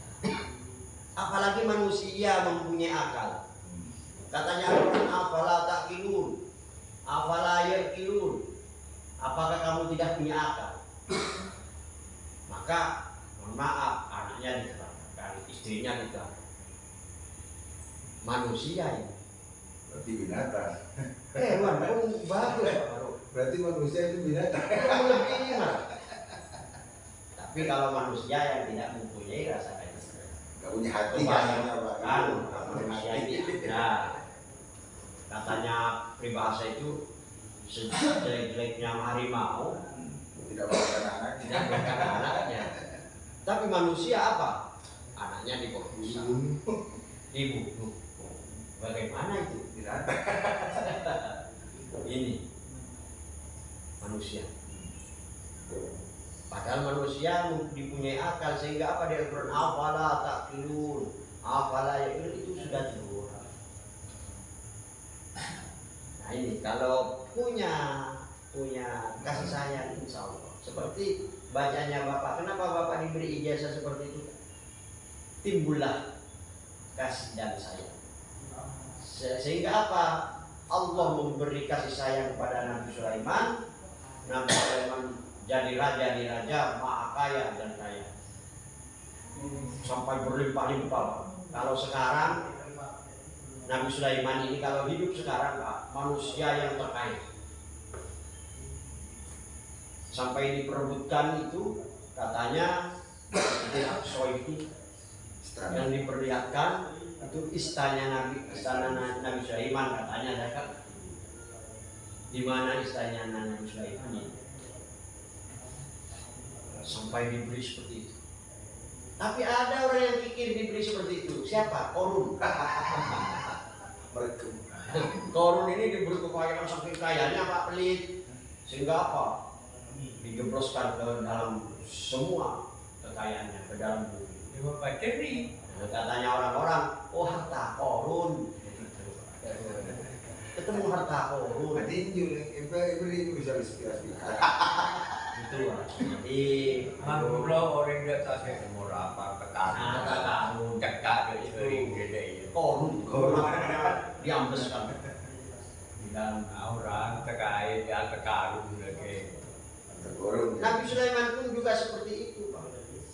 Apalagi manusia mempunyai akal. Katanya Al-Quran, afala ta'qilun, afala yarqilun. Apakah kamu tidak punya akal? Maka mohon maaf, anaknya dicelakakan, istrinya dicelakakan. Manusia ini. Berarti binatang. Hewan pun bagus. Berarti manusia itu binatang. Melebihi mas. Tapi Tapi kalau manusia yang tidak mempunyai rasa kasih, Gak punya hati kebanyakan kan, Pak. kan manusia ini ada. Katanya peribahasa itu sejelek-jeleknya harimau Tidak makan anaknya. tidak makan anaknya. Tapi manusia apa? Anaknya dikorupsi, dibunuh. Bagaimana itu? Tidak ada. Ini manusia. Padahal manusia dipunyai akal sehingga apa dia Al-Quran afala taqilun, afala yaqilun itu sudah tidur. Nah ini kalau punya kasih sayang insya Allah. Seperti bacanya Bapak, kenapa Bapak diberi ijazah seperti itu? Timbullah kasih dan sayang. Sehingga apa? Allah memberi kasih sayang kepada Nabi Sulaiman. Nabi Sulaiman jadi raja di raja, maha kaya dan kaya sampai berlimpah-limpah. Kalau sekarang Nabi Sulaiman ini kalau hidup sekarang Pak, manusia yang terkaya. Sampai diperebutkan itu katanya Al-Aqsa itu yang diperlihatkan itu istana Nabi Sulaiman katanya ada kan? Di mana istana Nabi Sulaiman ini? Sampai diberi seperti itu. Tapi ada orang yang pikir diberi seperti itu. Siapa? Korun. Korun ini diberi kekayaan saking kayanya Pak pelit. Sehingga apa? Dijebloskan ke dalam semua kekayaannya, ke dalam bumi. Katanya orang-orang, oh harta korun. Ketemu harta korun. Tinju, ini bisa inspirasi. Itu jadi Manggula orang dia tasnya semua apa Kekanu. cekak dari sering gede ya. korun diambeskan dan Orang terkait ya terkarung lagi. Tergorong. Nabi Sulaiman pun juga seperti itu Pak.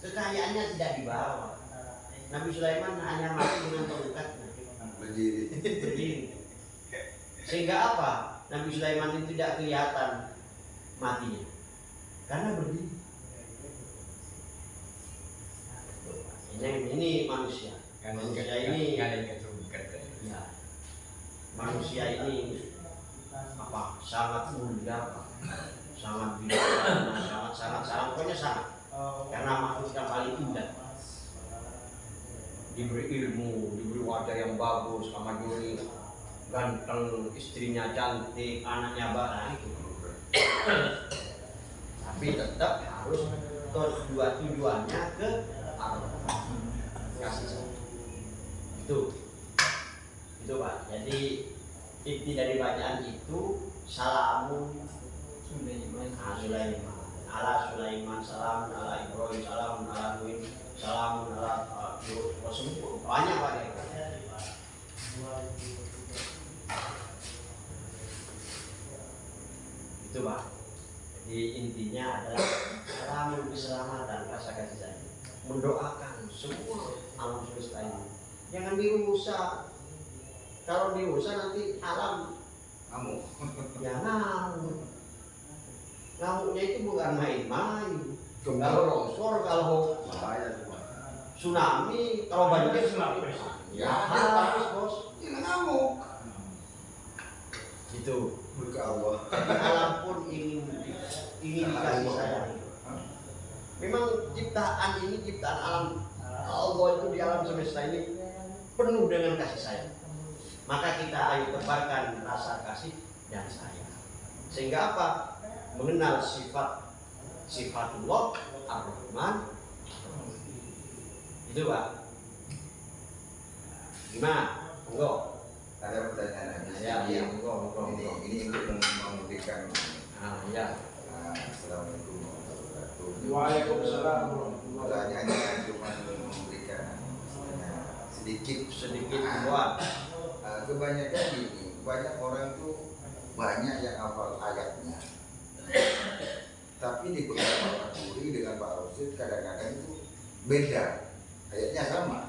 Kekayaannya tidak dibawa. Nabi Sulaiman hanya mati dengan tongkatnya berdiri. Sehingga apa? Nabi Sulaiman itu tidak kelihatan matinya karena berdiri. Ini manusia. Manusia ini ya, manusia ini apa? Sangat mulia, Pak. Sangat bijaksana, sangat pokoknya sangat. Karena makhluk yang paling indah. Diberi ilmu, diberi wajah yang bagus, sama Juli ganteng, istrinya cantik, anaknya baik. Tapi tetap harus kedua tujuannya ke Allah. Kasih sayang. Itu Pak. Jadi inti dari bacaan itu salamun Sulaiman. Sulaiman ala Sulaiman, salamun ala Ibrahim, salamun ala Nuh, salamun ala Rasul. Banyak Pak ya. Itu Pak. Jadi intinya adalah salamun keselamatan, rasa kasih sayang. Mendoakan semua alam semesta ini. Jangan dirusak. Kalau dirusak nanti alam Kamu. ya ngamuk. Ngamuknya itu bukan main-main. Gempa. Kalau longsor, kalau Bahaya tuh. tsunami, kalau banjir ya harus bos. Ini ngamuk. Gitu. Berkah Allah. Jadi alam pun ingin dikasih sayang. Memang ciptaan ini, ciptaan alam Allah itu di alam semesta ini penuh dengan kasih sayang. Maka kita ayo tebarkan rasa kasih dan sayang. Sehingga apa? Mengenal sifatullah Ar-Rahman. Itu Pak. Gimana? Monggo. Ada pertanyaan lagi. Ya, monggo. Ini untuk memberikan. Ya. Assalamualaikum warahmatullahi wabarakatuh. Waalaikumsalam. Pertanyaannya cuma memberikan sedikit buat. Kebanyakan gini, banyak orang tuh banyak yang hafal ayatnya. Tapi di beberapa Pak Kuri dengan Pak Rosid kadang-kadang itu beda. Ayatnya sama.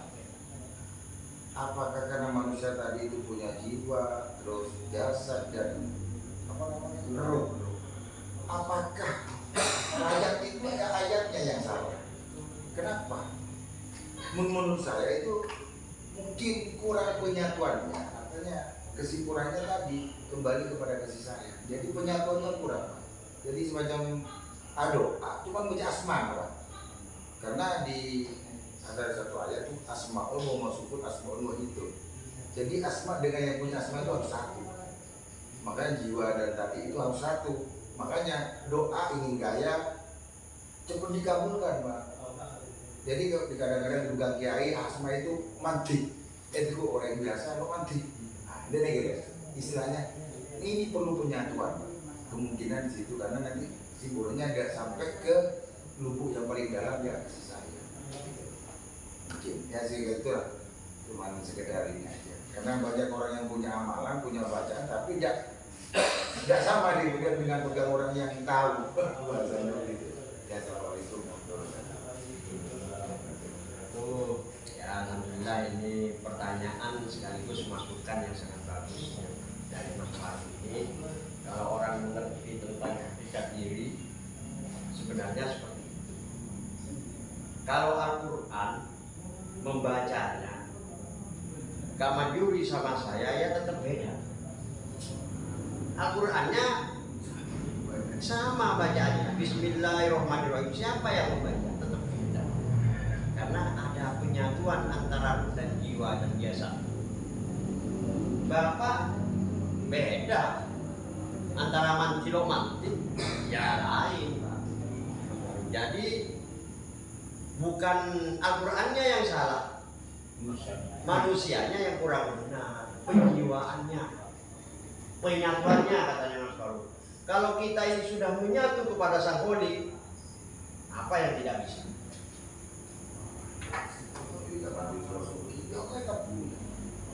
Apakah karena manusia tadi itu punya jiwa, terus jasad dan apa namanya? Ruh. Apakah ayat itu ada ayatnya yang salah? Kenapa? Menurut saya itu mungkin kurang penyatuannya. Artinya kesimpulannya tadi kembali kepada kasih sayang. Jadi penyatuannya kurang. Jadi semacam doa, cuma baca asma, Pak. Karena di ada satu ayat tuh asmaul wa masukun asmaul wa itu. Jadi asma dengan yang punya asma itu harus satu. Makanya jiwa dan tadi itu harus satu. Makanya doa ingin kaya cepat dikabulkan, Pak. Jadi kadang-kadang juga kiai asma itu mati. Itu orang yang biasa lo mati. Nah, ini gitu istilahnya. Ini perlu penyatuan, Pak. Kemungkinan di situ karena nanti simbolnya agak sampai ke lubuk yang paling dalam ya kasih sayang. Mungkin ya sih gitu lah. Cuma sekedar ini aja. Karena banyak orang yang punya amalan, punya bacaan, tapi tidak sama dengan pegang orang yang tahu bahasanya gitu. Ya, assalamualaikum warahmatullahi wabarakatuh. Ya, alhamdulillah ini pertanyaan sekaligus masukan yang sangat bagus dari Mas Fahri ini. Kalau orang mengerti tentang hakikat diri, sebenarnya seperti itu. Kalau Al-Quran membacanya, Kak Manjuri sama saya ya tetap beda. Al-Qurannya sama bacaannya, Bismillahirrahmanirrahim. Siapa yang membaca tetap beda. Karena ada penyatuan antara ruh dan jiwa dan jasad. Bapak beda antara mantilo mantik ya lain, Pak. Jadi bukan Al-Qurannya yang salah, manusianya yang kurang benar, penjiwaannya, penyatuannya katanya Mas Farouk. Kalau kita ini sudah menyatu kepada Sang Holy, apa yang tidak bisa?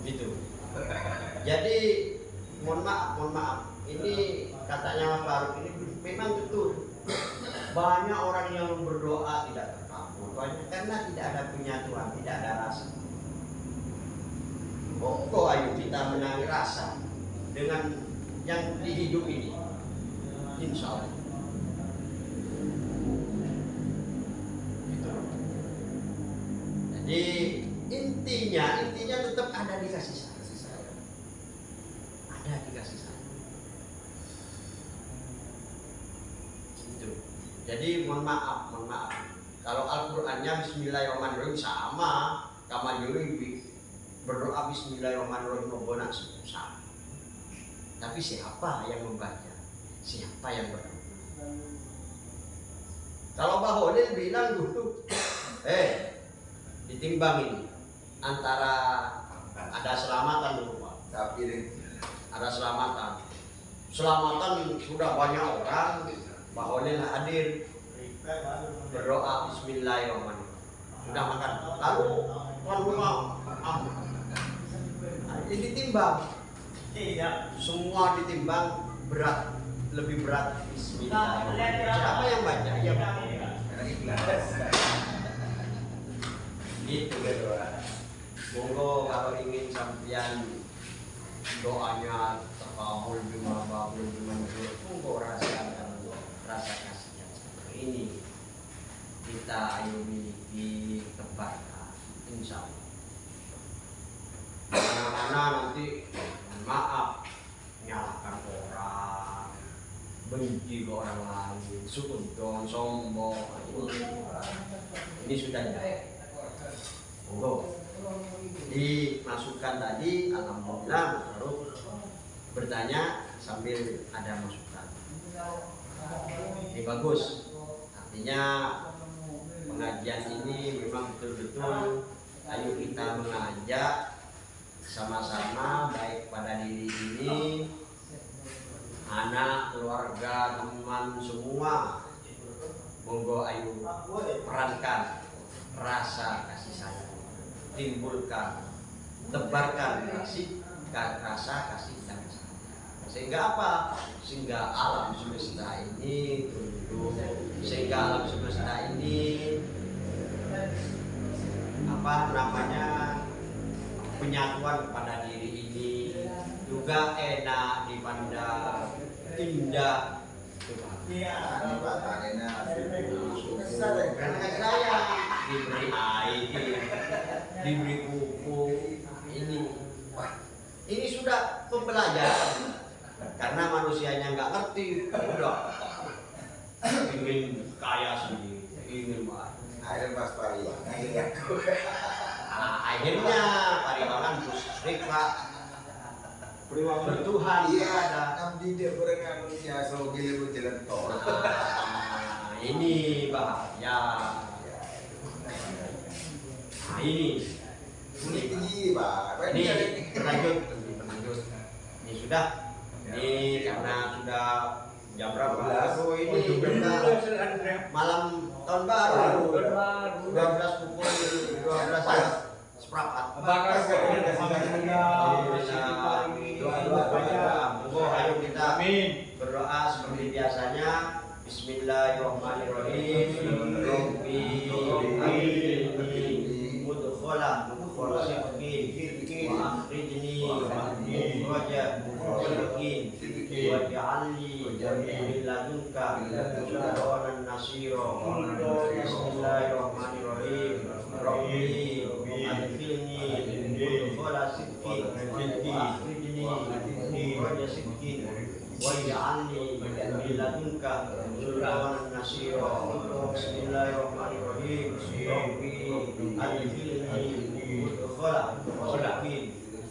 Gitu. Jadi mohon maaf. Ini katanya Mas Farouk ini memang betul. Banyak orang yang berdoa tidak terkabul, banyak karena tidak ada penyatuan, tidak ada rasa. Monggo ayo kita menangi rasa dengan yang di hidup ini, insya Allah. Gitu. Jadi intinya tetap ada di kasih sayang. Ada di kasih sayang. Gitu. Jadi mohon maaf. Kalau Al-Qur'annya Bismillahirrahmanirrahim sama, Kak Yuri berdoa Bismillahirrahmanirrahim membonak sama. Tapi siapa yang membaca? Siapa yang berdoa? Kalau Mbak Holil bilang dulu, ditimbang ini antara ada selamatan dulu Pak. Tapi Ada selamatan. Selamatan sudah banyak orang. Mbak Holil hadir berdoa Bismillahirrahmanirrahim. Sudah makan. Lalu tuan rumah ini ditimbang. Tidak. Semua ditimbang berat, lebih berat Bismillahirrahmanirrahim. Siapa yang baca? Ya gitu doa. Monggo kalau ingin sampean doanya terkabul bima monggo rasakan rasa kasih yang seperti ini. Kita ayo ditebarkan, insya Allah. Mana-mana nanti maaf nyalahkan orang, benci ke orang lain, sudon, sombong, ini sudah tidak. Monggo dimasukkan tadi, alhamdulillah baru bertanya sambil ada masukan. Ini bagus, artinya pengajian ini memang betul-betul ayo kita mengajak sama-sama baik pada diri ini, anak, keluarga, teman semua. Monggo ayo perankan rasa kasih sayang, timbulkan, tebarkan rasa kasih dan sayang. Sehingga apa? Sehingga alam semesta ini tunduk, sehingga alam semesta ini penyatuan kepada diri ini juga enak dipandang, indah. Pak Arena, sayang. Karena kasih sayang diberi air, diberi pupuk. Ini sudah pembelajaran. Karena manusianya nggak ngerti, udah ingin kaya sendiri, ingin baik. Akhirnya Mas Pari. Akhirnya pariwalan musrik Pak, bertuhan Iya, kepada. abdi dia berenang manusia so giliru jalan tol. Ini bahaya. Ini Ini Pak. ini berlanjut. Ini sudah. Ini karena sudah jam berapa? Aduh, ini malam tahun baru. 12 pukul 12 seperempat. Ayo kita berdoa seperti biasanya. Bismillahirrahmanirrahim. Rabbi mudkhala sidqin wa akhrijni mukhraja sidqin waj'alni min ladunka sultanan nasira. Bismillahirrahmanirrahim. Rabbi adkhilni mudkhala sidqin wa akhrijni mukhraja sidqin waj'alni min ladunka sultanan nasira. Bismillahirrahmanirrahim. Rabbi adkhilni mudkhala sidqin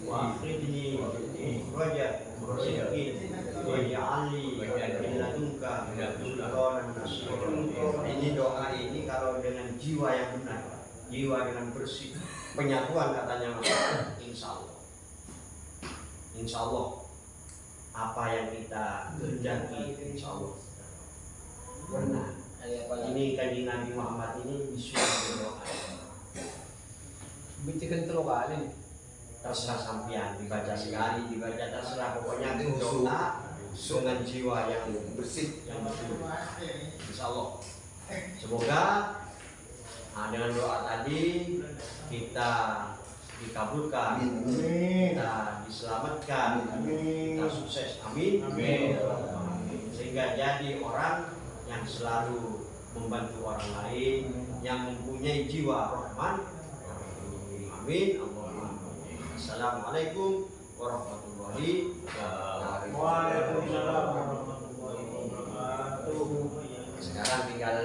wa akhrijni mukhraja sidqin waj'alni min ladunka sultanan nasira. Ini doa ini kalau dengan jiwa yang benar, jiwa dengan bersih, penyatuan katanya, insya Allah. Insya Allah apa yang kita kehendaki insya Allah benar. Ini kanjeng Nabi Muhammad ini disuruh berdoa. Bicikan telur kali. Terserah sampean, dibaca sekali, dibaca terserah, pokoknya doa dengan jiwa yang bersih. yang betul. Insya Allah. Semoga dengan doa tadi kita dikabulkan, kita diselamatkan, kita sukses, amin. Sehingga jadi orang yang selalu membantu orang lain, yang mempunyai jiwa rahman, amin. Assalamualaikum warahmatullahi wabarakatuh. Waalaikumsalam warahmatullahi wabarakatuh. Sekarang tinggal